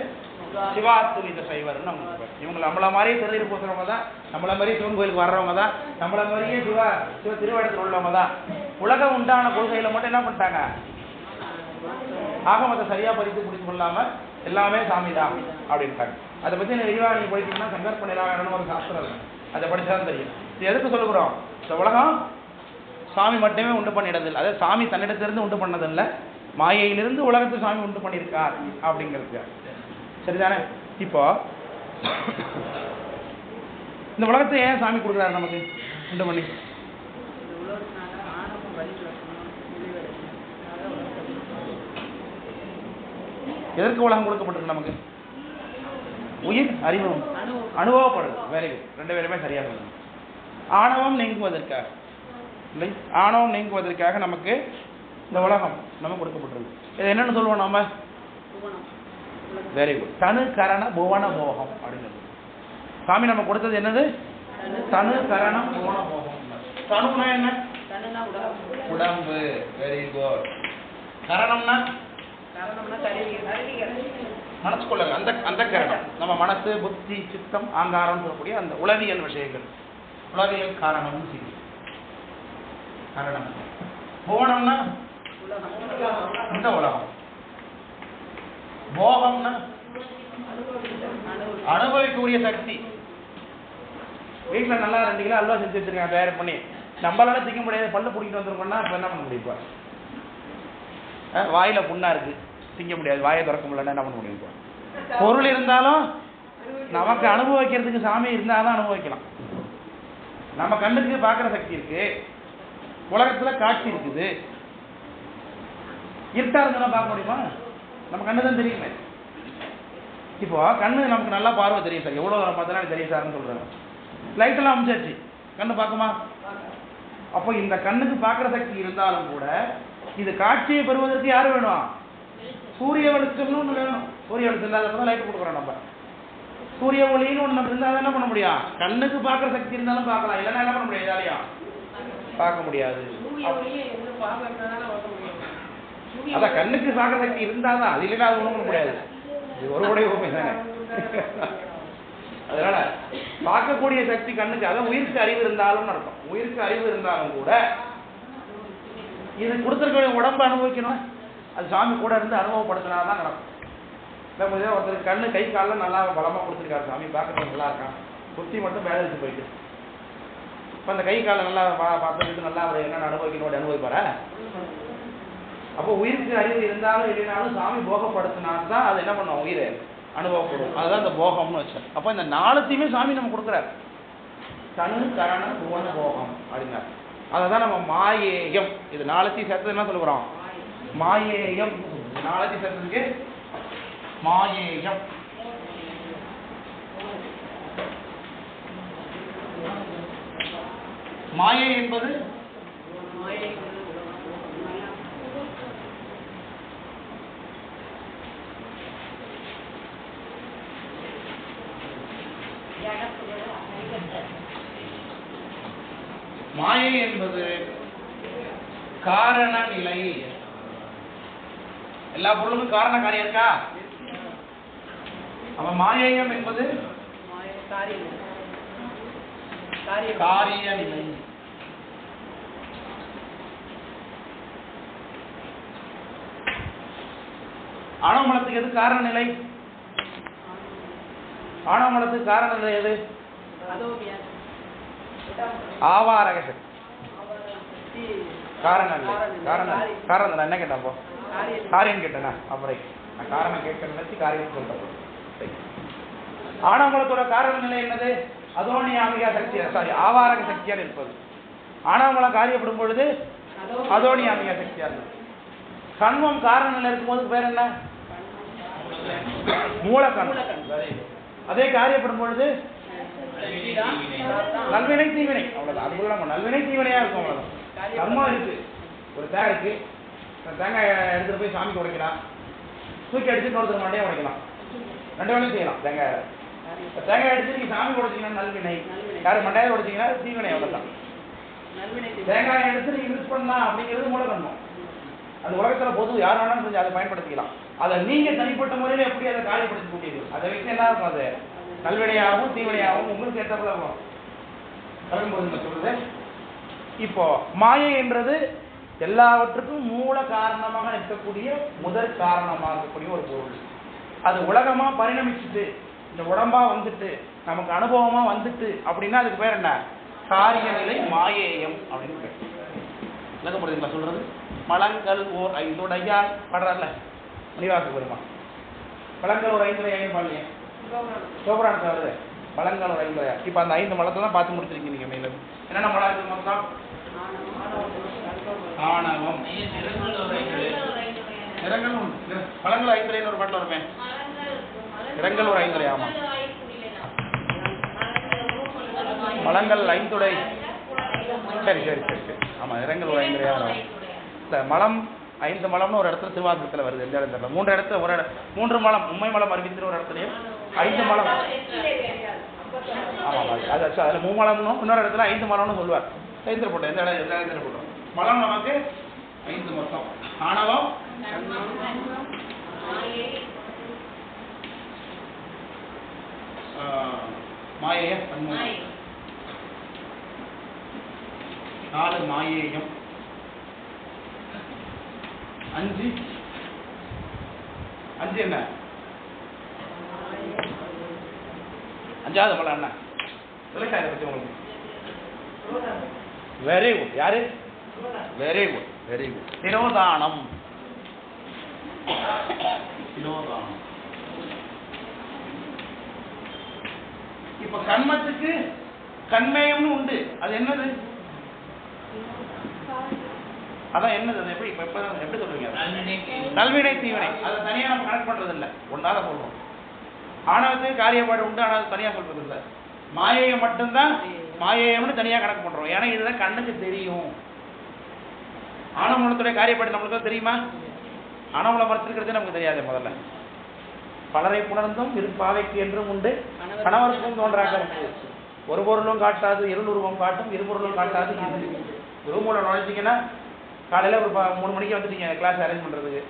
சிவாத்துவித சைவர்னு அவங்களுக்கு பேர். இவங்க நம்மள மாதிரியே திருநீர் பூசுறவங்க தான், நம்மள மாதிரியே சிவன் கோயிலுக்கு வர்றவங்க தான், நம்மள மாதிரியே சிவ திருவேடத்தில் உள்ளவங்க தான். உலகம் உண்டான கொள்கையில மட்டும் என்ன பண்ணிட்டாங்க? ஆகமத்தை சரியா படித்து பிடிச்சு கொள்ளாம எல்லாமே சாமி தான் அப்படின்ட்டாங்க. அதை பத்தி விரிவாக நீங்க படிக்கணும்னா சங்கற்ப நிராகரணம் ஒரு சாஸ்திரம் இருக்கு. அதை படிச்சாதான் தெரியும். இது எதுக்கு சொல்லுகிறோம்? இந்த உலகம் சாமி மட்டுமே உண்டு பண்ணிடதில்லை. அதாவது சாமி தன்னிடத்திலிருந்து உண்டு பண்ணதில்லை, மாயையிலிருந்து உலகத்தை சாமி உண்டு பண்ணியிருக்கார் அப்படிங்கிறது. சரிதானே? இப்போ இந்த உலகத்தை ஏன் சாமி கொடுக்குறாரு நமக்கு உண்டு பண்ணி? எதற்கு உலகம் கொடுக்கப்பட்டிருக்கு நமக்கு? உயிர் அறிவு அனுபவப்படுது. Very good. ரெண்டு பேருமே சரியா சொல்லுங்க. ஆணவம் நீங்குவதற்காக இல்லை, ஆணவம் நீங்குவதற்காக நமக்கு இந்த உலகம் நமக்கு கொடுக்கப்பட்டிருக்கு. இது என்னன்னு சொல்லுவோம் நாம? Very good. தனு கரண புவன போகம் அப்படின்னு சாமி நம்ம கொடுத்தது என்னது? தனு கரணம் புவன போகம். தனுனா என்ன? உடம்பு. Very good. கரணம்னா மனசுக்குள்ள அந்த அந்த கரணம் நம்ம மனசு, புத்தி, சித்தம், ஆங்காரம் சொல்லக்கூடிய அந்த உளவியல் விஷயங்கள், உளவியல் காரணம்னு சொல்லி காரணம். புவனம்னா இந்த உலகம். போகம்னா அனுபவிக்கக்கூடிய சக்தி. வீட்டுல நல்லா 2 கிலோ அல்வா செஞ்சு வச்சிருக்காங்க தயார் பண்ணி, நம்மளால திங்க முடியாது, பல்லு பிடிக்கிட்டு வந்துருக்கோம்னா இப்ப என்ன பண்ண முடியும்? வாயில புண்ணா இருக்கு, திங்க முடியாது, வாயை திறக்க முடியலன்னா என்ன பண்ண முடியும்? பொருள் இருந்தாலும் நமக்கு அனுபவிக்கிறதுக்கு சாமி இருந்தாதான் அனுபவிக்கலாம். நம்ம கண்ணுக்கு பார்க்குற சக்தி இருக்கு, உலகத்துல காட்சி இருக்குது. இருட்டா இருந்தாலும் பார்க்க முடியுமா? நம்ம கண்ணு தான் தெரியுமே. இப்போ கண்ணு நமக்கு நல்லா பார்வை தெரியும் சார், எவ்வளோ தூரம் பார்த்தா தெரியும் சார்னு சொல்றாங்க. லைட்டெல்லாம் அமைச்சாச்சு, கண்ணு பார்க்குமா? அப்போ இந்த கண்ணுக்கு பார்க்குற சக்தி இருந்தாலும் கூட இது காட்சியை பெறுவதற்கு யாரு வேணும்? சூரிய வெளிச்சம்னு ஒன்று வேணும். சூரிய வெளிச்சம் இல்லாத லைட் கொடுக்குறோம் நம்ம. சூரிய ஒளின்னு ஒன்று இருந்தால் என்ன பண்ண முடியும்? கண்ணுக்கு பார்க்குற சக்தி இருந்தாலும் பார்க்கலாம், இல்லைன்னா என்ன பண்ண முடியாது? ஜாலியா பார்க்க முடியாது. அதான் கண்ணுக்கு பார்க்குற சக்தி இருந்தாதான், அது இல்லைன்னா அது ஒன்றும் பண்ண முடியாது. இது ஒரு உடைய உண்மை தானே. அதனால பார்க்கக்கூடிய சக்தி கண்ணுக்கு, அதான் உயிருக்கு அறிவு இருந்தாலும் அர்த்தம். உயிருக்கு அறிவு இருந்தாலும் கூட இது கொடுத்துருக்க உடம்பு அனுபவிக்கணும், அது சாமி கூட இருந்து அனுபவப்படுத்தினாதான் நடக்கும். நம்ம இதே ஒருத்தருக்கு கண்ணு கை காலில் நல்லா பலமாக கொடுத்துருக்காரு சாமி, பார்க்கறது நல்லா இருக்கான், சுற்றி மட்டும் பேலன்ஸ் போயிட்டு இப்போ அந்த கை காலை நல்லா பார்த்துக்கிட்டு நல்லா அவர் என்னென்ன அனுபவிக்கணும் அனுபவிப்பார. அப்போ உயிருக்கு அறிவு இருந்தாலும் இல்லைனாலும் சாமி போகப்படுத்தினால்தான் அது என்ன பண்ணும்? உயிரை அனுபவப்படும். அதுதான் இந்த போகம்னு வச்சேன். அப்போ இந்த 4த்தையுமே சாமி நம்ம கொடுக்குறாரு. தனு கரண புவன போகம் அப்படின்னாரு. அதை தான் நம்ம மாயேயம், இது 4த்தையும் சேர்த்து என்ன சொல்லுறோம்? மாயேயம். 4த்தையும் சேர்த்துக்கு மாயேயம். மாயை என்பது மாயை என்பது காரண நிலை. எல்லா பொருளுக்கும் காரண காரியம் இருக்கா? அப்ப மாயேயம் என்பது காரிய நிலை. ஆணவமலத்துக்கு எது காரண நிலை? ஆணவமலத்துக்கு காரண நிலை எது? ஆவாரக சக்தி. காரணம் காரணம் என்ன கேட்டா? காரியம் கேட்டேனா? அப்புறம் நான் காரணம் கேட்க நினைச்சு காரியம் சொல்றேன். ஆணவமலத்தோட காரண நிலை என்னது? அதோனியாமிகா சக்தி, சாரி ஆவாரக சக்தியாக இருப்பது. ஆணவமலம் காரியப்படும் பொழுது அதோனியாமிகா சக்தியா இருந்தது. கண்மம் காரண நிலை இருக்கும்போது பேர் என்ன? மூலக்கண்மம். அதே காரியப்படும் பொழுது நல்வினை தீவினை. அவ்வளவுதான். அதுக்குள்ள நம்ம நல்வினை தீவினையா இருக்கும். அவ்வளவுதான். கர்மம் இருக்கு. ஒரு தேங்காய் இருக்கு, தேங்காய் எடுத்துட்டு போய் சாமிக்கு உடைக்கலாம், தூக்கி அடிச்சு ஒருத்தர் மண்டையை உடைக்கலாம், ரெண்டு வேலையும் செய்யலாம். தேங்காய் எடுத்து நீங்க சாமி உடைச்சிங்கன்னா நல்வினை, யாரு மண்டையை உடைச்சிங்கன்னா தீவினை. அவ்வளவுதான். தேங்காய் எடுத்து நீங்க யூஸ் பண்ணலாம் அப்படிங்கிறது மூலக்கண்மம். அது உலகத்துல பொது யார் வேணாலும் செஞ்சு அதை பயன்படுத்திக்கலாம். அதை நீங்க தனிப்பட்ட முறையில எப்படி அதை காரியப்படுத்த முடியுது? அதை வச்சு என்ன இருக்கும்? அது நல்வினையாகவும் தீவினையாகவும் உங்களுக்கு ஏற்றப்பட சொல்றது. இப்போ மாயை என்றது எல்லாவற்றுக்கும் மூல காரணமாக இருக்கக்கூடிய முதற் காரணமாக இருக்கக்கூடிய ஒரு பொருள். அது உலகமா பரிணமிச்சுட்டு இந்த உடம்பா வந்துட்டு நமக்கு அனுபவமா வந்துட்டு அப்படின்னா அதுக்கு பேர் என்ன? காரிய நிலை மாயேயம் அப்படின்னு பேர். விளக்கப்படுதுங்களா சொல்றது? மலங்கள் ஓர் ஐந்துடையார் பாடுறாருல மணிவாச பெருமான். மலங்கள் ஒரு ஐந்துடையார் பாடலையே, சோபராணத்தை வருது. மலங்கள் ஒரு ஐந்துடையார். இப்ப அந்த 5 மலத்தை தான் பார்த்து முடிச்சிருக்கீங்க நீங்க. மேலும் என்னென்ன மலம் இருக்கு மொத்தம்? ஆணவம், நிறங்கள் உண்டு. மலங்கள் 5 ஒரு பாட்டில் வருமே, நிறங்கள் ஒரு 5. ஆமா, மலங்கள் 5. சரி சரி சரி சரி. ஆமா, நிறங்கள் ஒரு 5. இந்த மலம் 5 மலம்னு ஒரு இடத்துல திருவாசகத்தில் வருது. எந்த இடத்துல? 3 இடத்துல. ஒரு 3 மலம் உண்மை மலம் அறிவித்து ஒரு இடத்துலையும் 5 மலம். ஆமாம், அது அதில் 3 மலம்னு இன்னொரு இடத்துல 5 மலம்னு சொல்லுவார். எழுந்திர போட்டோம். எந்த இடத்துல போட்டோம்? மலம் நமக்கு 5 மொத்தம். ஆணவம், மாயேய, 4 மாயேயம், 5 என்ன? 5வது மலம் என்ன? விளக்காயிர பற்றி உங்களுக்கு. Very good. யாரு? Very good, very good. திரோதானம். திரோதானம். இப்ப கண்மத்துக்கு கண்மயம்னு உண்டு. அது என்னது? அதான் என்னது? அது எப்படி எப்படி சொல்றீங்க? நல்வினை தீவினை. அதை தனியா நம்ம கணக்கு பண்றது இல்லை, ஒன்னாத சொல்றோம். ஆணவத்துக்கு காரியப்பாடு உண்டு, ஆனால் தனியா சொல்றது இல்லை. மாயையம் மட்டும்தான் மாயேயம்னு தனியா கணக்கு பண்றோம். ஏன்னா இதுதான் கண்ணுக்கு தெரியும். ஆணவமலத்துடைய காரியப்பாடு நம்மளுக்கு தெரியுமா? ஆணவமலம் மறுத்திருக்கிறது நமக்கு தெரியாது. முதல்ல பலரை புணர்ந்தும் இருப்பாவைக்கு என்றும் உண்டு, கணவருக்கும் தோன்றாக ஒரு பொருளும் காட்டாது இருளுருவம் காட்டும், இருபொருளும் காட்டாது. ரூம்ல நுழைச்சிங்கன்னா காலையில ஒரு 3 மணிக்கு வந்துட்டீங்க கிளாஸ் அரேஞ்ச் பண்றதுக்கு,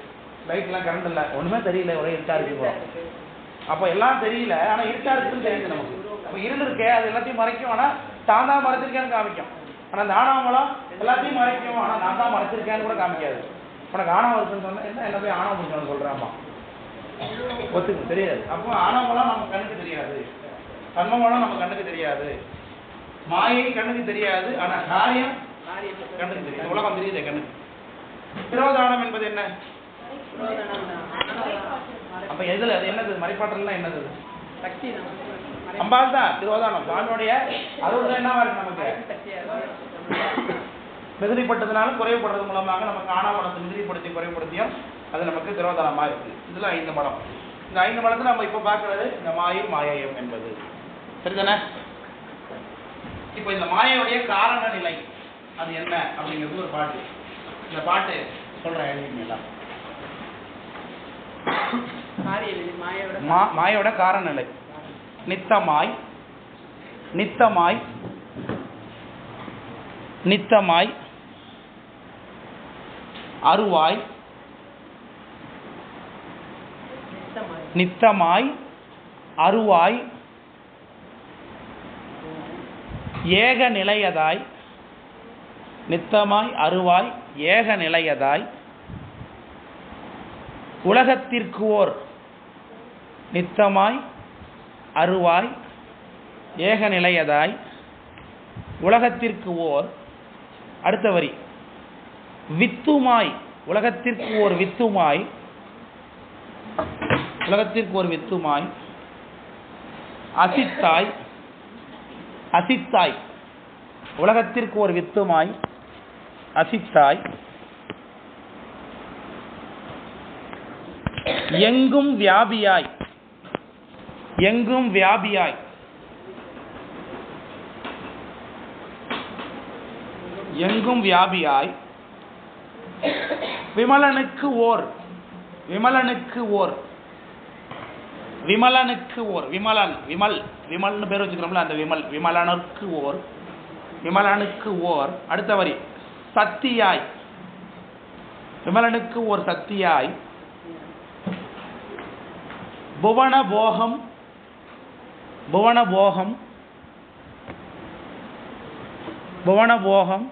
லைட்லாம் கரண்ட் இல்லை, ஒண்ணுமே தெரியல, ஒரே இருட்டா இருக்கு. அப்போ எல்லாம் தெரியல, ஆனா இருட்டா இருக்குன்னு தெரியுது நமக்கு. அப்ப இருள் இருக்கே, அது எல்லாத்தையும் மறைக்கும், ஆனா தான் தான் மறைச்சிருக்கேன்னு காமிக்கும். ஆனா அந்த ஆணவமலம் எல்லாத்தையும் மறைக்கும், ஆனா நான் தான் மறைச்சிருக்கேன்னு கூட காமிக்காது. உனக்கு ஆணவம் இருக்குன்னு சொன்னா என்ன போய் ஆணவம் முடிச்சவனு சொல்றாமா? ஒத்துக்கு தெரியாது. அப்போ ஆணவமலம் நம்ம கண்ணுக்கு தெரியாது, கண்மமலம் நம்ம கண்ணுக்கு தெரியாது, மாயை கண்ணுக்கு தெரியாது, ஆனா காரியம் கண்ணுக்கு தெரியாது. உலகம் தெரியுது கண்ணுக்கு. திரோதானம் என்பது என்ன? அப்ப எதுல அது என்னது? மறைப்பாற்றல் என்னது? சக்தி. அம்பாள் தான் திரோதானம். சாமியோடைய அருள் என்னவா இருக்கு நமக்கு? மிகுதிப்பட்டதுனாலும் குறைவுபடுறது மூலமாக நமக்கு ஆணவமலத்தை மிகுதிப்படுத்தி குறைவுபடுத்தியும் அது நமக்கு திரோதானமா இருக்கு. இதுல 5 மலம். இந்த 5 மலத்தை நம்ம இப்ப பாக்குறது இந்த மாயை மாயேயம் என்பது. சரிதானே? இப்ப இந்த மாயையுடைய காரண நிலை அது என்ன அப்படிங்கிறது ஒரு பாட்டு. இந்த பாட்டு சொல்றேன், எழுதிங்களா? மாயோட காரண நிலை நித்தமாய் நித்தமாய் நித்தமாய் அருவாய் நித்தமாய் அருவாய் ஏக நிலையதாய், நித்தமாய் அருவாய் ஏக நிலையதாய், உலகத்திற்கு ஓர், நித்தமாய் அருவாய் ஏக நிலையதாய், உலகத்திற்கு ஓர், அடுத்த வரி, வித்துமாய், உலகத்திற்கு ஓர் வித்துமாய், உலகத்திற்கு ஒரு வித்துமாய், அசித்தாய், அசித்தாய், உலகத்திற்கு ஒரு வித்துமாய், அசித்தாய், எங்கும் வியாபியாய், எங்கும் வியாபியாய், எங்கும் வியாபியாய், விமலனுக்கு ஓர், விமலனுக்கு ஓர், விமலனுக்கு ஓர், விமலன், விமல், விமல்னு பேர் வச்சுக்கிறோம்ல அந்த விமல், விமலனுக்கு ஓர், விமலனுக்கு ஓர், அடுத்த வரி, சத்தியாய், விமலனுக்கு ஓர் சத்தியாய், புவன போகம், புவன போகம், புவன போகம்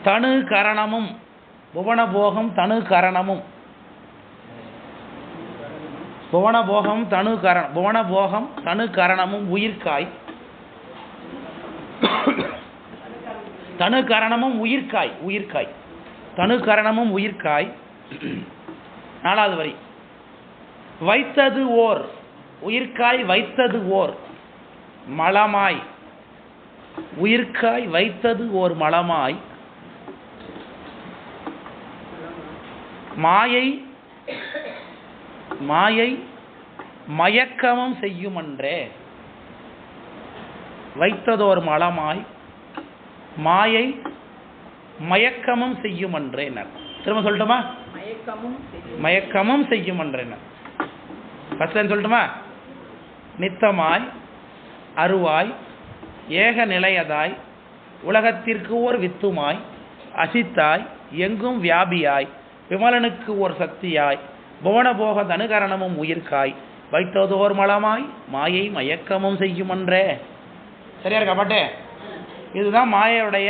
தனு கரணமும், புவன போகம் தனு கரணமும், புவன போகம் தனு கரணம், புவன போகம் தனு கரணமும் உயிர்காய், தனு கரணமும் உயிர்காய், உயிர்காய், தனு கரணமும் உயிர்காய், நாலாவது வரி, வைத்தது ஓர், உயிர்காய் வைத்தது ஓர் மலமாய், உயிர்காய் வைத்தது ஓர் மலமாய், மாயை, மாயை மயக்கமும் செய்யுமன்றே, வைத்ததோர் மலமாய் மாயை மயக்கமும் செய்யுமன்றே. திரும்ப சொல்லட்டுமா? மயக்கமும் செய்யுமன்றே. ஃபர்ஸ்ட் லைன் சொல்லட்டுமா? நித்தமாய் அருவாய் ஏக நிலையதாய், உலகத்திற்கு ஓர் வித்துமாய், அசித்தாய், எங்கும் வியாபியாய், விமலனுக்கு ஓர் சக்தியாய், புவனபோக தனுகரணமும் உயிர்காய், வைத்ததோர் மலமாய் மாயை மயக்கமும் செய்யுமன்றே. சரியா இருக்கா பாட்டு? இதுதான் மாயையுடைய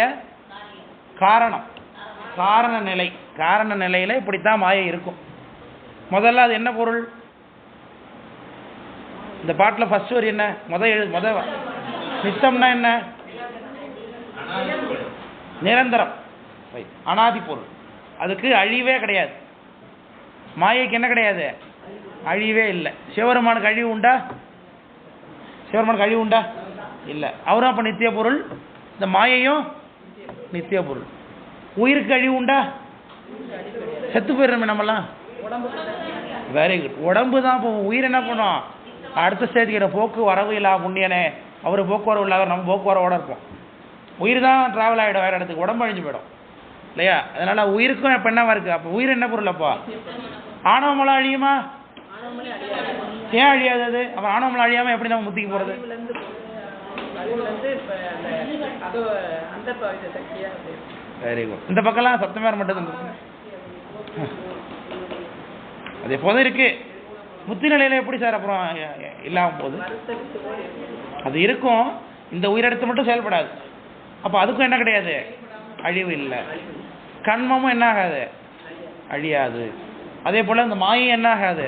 காரணம், காரண நிலை. காரண நிலையில இப்படித்தான் மாயை இருக்கும். முதல்ல அது என்ன பொருள்? இந்த பாட்டில் ஃபர்ஸ்ட் வரி என்ன? முத நித்தம்னா என்ன? நிரந்தரம், அனாதி பொருள். அதுக்கு அழிவே கிடையாது. மாயைக்கு என்ன கிடையாது? அழிவே இல்லை. சிவபெருமானுக்கு அழிவு உண்டா? சிவபெருமானுக்கு அழிவு உண்டா? இல்லை. அவரும் அப்ப நித்திய பொருள், இந்த மாயையும் நித்திய பொருள். உயிருக்கு அழிவு உண்டா? செத்து போயிடுறோமே நம்மலாம். Very good. உடம்பு தான் போகும், உயிர் என்ன பண்ணும்? அடுத்த ஸ்டேஜ்கிற போக்கு வரவு இல்லா புண்ணியனே, அவர் போக்குவரவு இல்லாத நம்ம போக்குவரவோட இருப்போம். உயிர் தான் டிராவல் ஆகிடும் வேறு இடத்துக்கு, உடம்பு அழிஞ்சு போயிடும் இல்லையா? அதனால உயிருக்கும் இப்போ என்னவா இருக்கு? அப்போ உயிர் என்ன பொருள்? அப்போ ஆணவமலம் அழியுமா? ஏன் அழியாது அது? அப்போ ஆணவமலம் அழியாம எப்படி நம்ம முத்திக்கு போறது? Very good. இந்த பக்கம்லாம் சத்தமே மட்டும் அது எப்போதும் இருக்கு. முத்தி நிலையில எப்படி சார் அப்புறம் இல்லாம போகுது? அது இருக்கும், இந்த உயிரெடுத்து மட்டும் செயல்படாது. அப்போ அதுக்கும் என்ன கிடையாது? அழிவு இல்லை. கண்மமும் என்ன ஆகாது? அழியாது. அதே போல இந்த மாயை என்ன ஆகாது?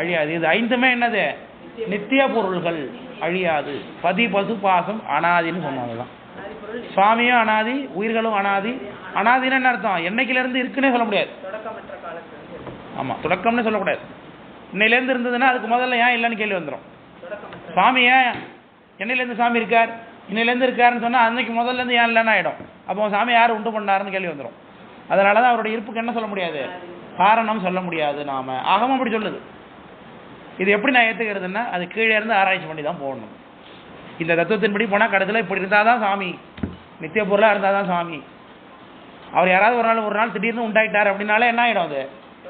அழியாது. இது ஐந்துமே என்னது? நித்திய பொருள்கள், அழியாது. பதி பசு பாசம் அனாதின்னு சொன்னதுதான். சுவாமியும் அனாதி, உயிர்களும் அனாதி. அனாதின்னு என்ன அர்த்தம்? என்னைக்குல இருந்து இருக்குன்னே சொல்ல முடியாது. ஆமா, தொடக்கம்னு சொல்லக்கூடாது. இன்னையிலேருந்து இருந்ததுன்னா அதுக்கு முதல்ல ஏன் இல்லைன்னு கேள்வி வந்துடும். சுவாமி ஏன் என்னையிலேருந்து சாமி இருக்கார், இன்னையிலேருந்து இருக்காருன்னு சொன்னால் அன்னைக்கு முதல்லேருந்து ஏன் இல்லைன்னு ஆகிடும். அப்போ சாமி யார் உண்டு பண்ணாருன்னு கேள்வி வந்துடும். அதனால தான் அவருடைய இருப்புக்கு என்ன சொல்ல முடியாது? காரணம் சொல்ல முடியாது. நாம ஆகமும் அப்படி சொல்லுது. இது எப்படி நான் ஏற்றுக்கிறதுன்னா, அது கீழே இருந்து ஆராய்ச்சி பண்ணி தான் போகணும். இந்த தத்துவத்தின்படி போனால் கடைசியில் இப்படி இருந்தால் தான் சாமி, நித்திய பொருளாக இருந்தால் தான் சாமி. அவர் யாராவது ஒரு நாள் திடீர்னு உண்டாயிட்டார் அப்படின்னாலே என்ன ஆகிடும்? அது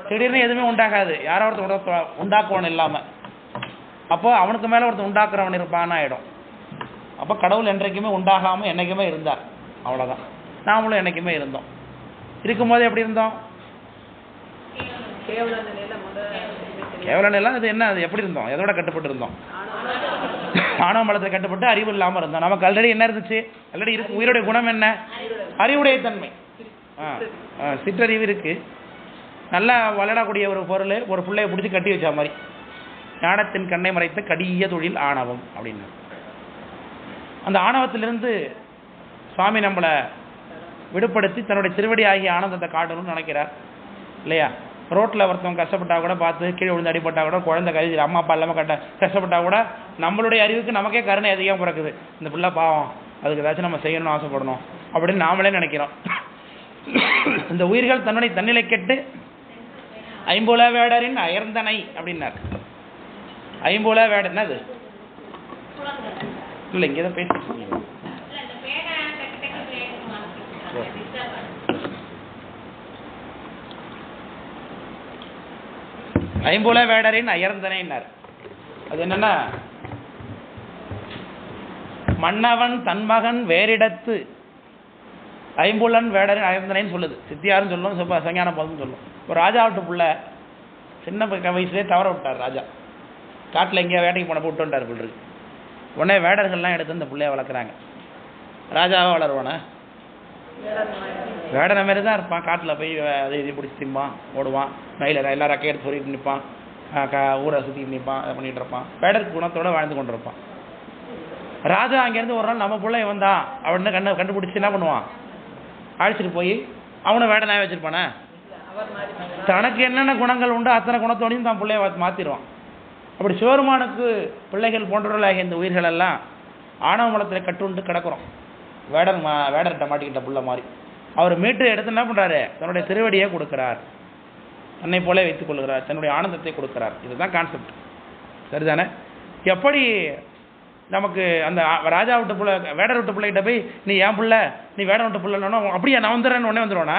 திடீர்னு எதுவுமே உண்டாகாது. யாரோ ஒருத்தர் உண்டாக்குவன் இல்லாமல். அப்போ அவனுக்கு மேலே ஒருத்தர் உண்டாக்குறவன் இருப்பான்னு ஆகிடும். அப்போ கடவுள் என்றைக்குமே உண்டாகாமல் என்றைக்குமே இருந்தார். அவ்வளோதான். நாமளும் என்றைக்குமே இருந்தோம். இருக்கும்போது எப்படி இருந்தோம்? கேவலம் எல்லாம் அது என்ன, அது எப்படி இருந்தோம், எதோட கட்டுப்பட்டு இருந்தோம்? ஆணவ மலத்தில் கட்டுப்பட்டு அறிவு இல்லாமல் இருந்தோம். நமக்கு ஆல்ரெடி என்ன இருந்துச்சு? ஆல்ரெடி இருக்கு. உயிருடைய குணம் என்ன? அறிவுடைய தன்மை. சிற்றறிவு இருக்கு. நல்லா வளரக்கூடிய ஒரு பொருள், ஒரு பிள்ளைய பிடிச்சி கட்டி வச்ச மாதிரி. ஞானத்தின் கண்ணை மறைத்த கடிய தொழில் ஆணவம் அப்படின்னு. அந்த ஆணவத்திலிருந்து சுவாமி நம்மளை விடுபடுத்தி தன்னுடைய திருவடி ஆகிய ஆனந்தத்தை காட்டணும்னு நினைக்கிறார் இல்லையா? ரோட்டில் ஒருத்தவங்க கஷ்டப்பட்டா கூட பார்த்து கீழே விழுந்து அடிப்பட்டா கூட, குழந்தை கருதி அம்மா அப்பா இல்லாமல் கஷ்டப்பட்டா கூட நம்மளுடைய அறிவுக்கு நமக்கே கருணை அதிகம் பிறக்குது. இந்த பிள்ளை பாவம், அதுக்கு ஏதாச்சும் நம்ம செய்யணும்னு ஆசைப்படணும் அப்படின்னு நாமளே நினைக்கிறோம். இந்த உயிர்கள் தன்னுடைய தன்னிலை கெட்டு ஐம்புல வேடரின் அயர்ந்தனை அப்படின்னார். ஐம்புல வேடர் என்னது? இல்லை, இங்கே தான் பேசி ஐம்புல வேடரின் அயர்ந்தனைன்னார். அது என்னன்னா, மன்னவன் தன்மகன் வேறிடத்து ஐம்புலன் வேடரின் அயர்ந்தனைன்னு சொல்லுது. சித்தியாரும் சொல்லும், சஞ்ஞான போதும் சொல்லும். ஒரு ராஜா விட்டு புள்ள சின்ன வயசுலேயே தவற விட்டார். ராஜா காட்டில் எங்கேயோ வேட்டைக்கு போன போட்டு வந்துட்டார் பிள்ளை. உடனே வேடர்கள்லாம் எடுத்து இந்த பிள்ளைய வளர்க்குறாங்க. ராஜாவாக வளருவானே, வேடனை மாதிரி தான் இருப்பான். காட்டில் போய் அதை இதை பிடிச்சி திம்பான், ஓடுவான், நையில் எல்லா ரெக்கையை எடுத்து சொல்லிட்டு நிற்பான், ஊரை சுற்றிட்டு நிற்பான், அதை பண்ணிகிட்டு இருப்பான். வேடருக்கு குணத்தோடு வாழ்ந்து கொண்டு இருப்பான். ராஜா அங்கேருந்து ஒரு நாள் நம்ம பிள்ளை வந்தான் அப்படின்னு கண்டுபிடிச்சி என்ன பண்ணுவான்? அழைச்சிட்டு போய் அவனை வேடனாக வச்சுருப்பானே. தனக்கு என்னென்ன குணங்கள் உண்டு அத்தனை குணத்தோடையும் தான் பிள்ளைய மாற்றிடுவான். அப்படி சிவருமானுக்கு பிள்ளைகள் போன்றவர்களாகிய இந்த உயிர்கள் எல்லாம் ஆணவ மலத்தில் கட்டுண்டு கிடக்கிறோம். வேடர்கிட்ட மாட்டிக்கிட்ட புள்ள மாதிரி. அவர் மீட்டு எடுத்து என்ன பண்ணுறாரு? தன்னுடைய திருவடியை கொடுக்குறார், தன்னை போல வைத்துக் கொள்கிறார், தன்னுடைய ஆனந்தத்தை கொடுக்குறார். இதுதான் கான்செப்ட், சரிதானே? எப்படி நமக்கு அந்த ராஜா விட்டு பிள்ளை வேடர் விட்டு பிள்ளைகிட்ட போய் நீ ஏன் பிள்ளை, நீ வேடர் விட்டு பிள்ளைன்னா அப்படியே நான் வந்துடுறேன்னு உடனே வந்துடுவானா?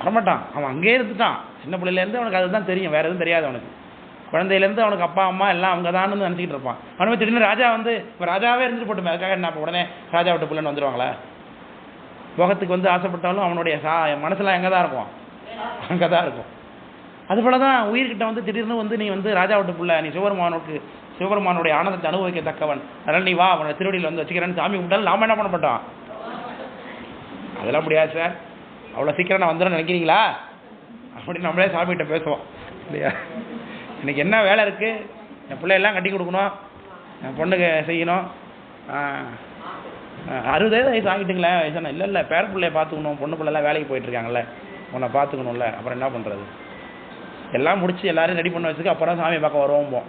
வரமாட்டான். அவன் அங்கேயே இருந்துட்டான். சின்ன பிள்ளையிலேருந்து அவனுக்கு அதுதான் தெரியும், வேறு எதுவும் தெரியாது அவனுக்கு. குழந்தையிலேருந்து அவனுக்கு அப்பா அம்மா எல்லாம் அவங்க தான் நினச்சிக்கிட்டு இருப்பான். அவனுமே திடீர்னு ராஜா வந்து இப்போ ராஜாவே இருந்துட்டு போட்டுமே, அதுக்காக என்ன இப்போ உடனே ராஜா விட்டு பிள்ளைன்னு வந்துடுவாங்களா? போகத்துக்கு வந்து ஆசைப்பட்டாலும் அவனுடைய மனசுலாம் எங்கே தான் இருக்கும்? அங்கே தான் இருக்கும். அதுபோல தான் உயிர்கிட்ட வந்து திடீர்னு வந்து நீ வந்து ராஜா விட்டு பிள்ளை, நீ சிவபெருமானுடைய ஆனந்தத்தை அனுபவிக்கத்தக்கவன், அதனால் நீ வா, அவனை திருவடியில் வந்து வச்சுக்கிறேன்னு சாமி விட்டாலும் நாம் என்ன பண்ண மாட்டோம்? அதெல்லாம் முடியாது சார், அவ்வளோ சீக்கிரம் நான் வந்துடுறேன்னு நினைக்கிறீங்களா அப்படின்னு நம்மளே சாமிகிட்ட பேசுவோம் இல்லையா? எனக்கு என்ன வேலை இருக்குது, என் பிள்ளையெல்லாம் கட்டி கொடுக்கணும், என் பொண்ணுக்கு செய்யணும், 60 வயசு ஆகிட்டுங்களேன் வயசான. இல்லை பேர பிள்ளைய பார்த்துக்கணும், பொண்ணு பிள்ளைலாம் வேலைக்கு போயிட்டுருக்காங்கல்ல, உன்னை பார்த்துக்கணும்ல, அப்புறம் என்ன பண்ணுறது? எல்லாம் முடிச்சு எல்லோரும் ரெடி பண்ண வச்சுக்கு அப்புறம் சாமி பார்க்க வருவோம்.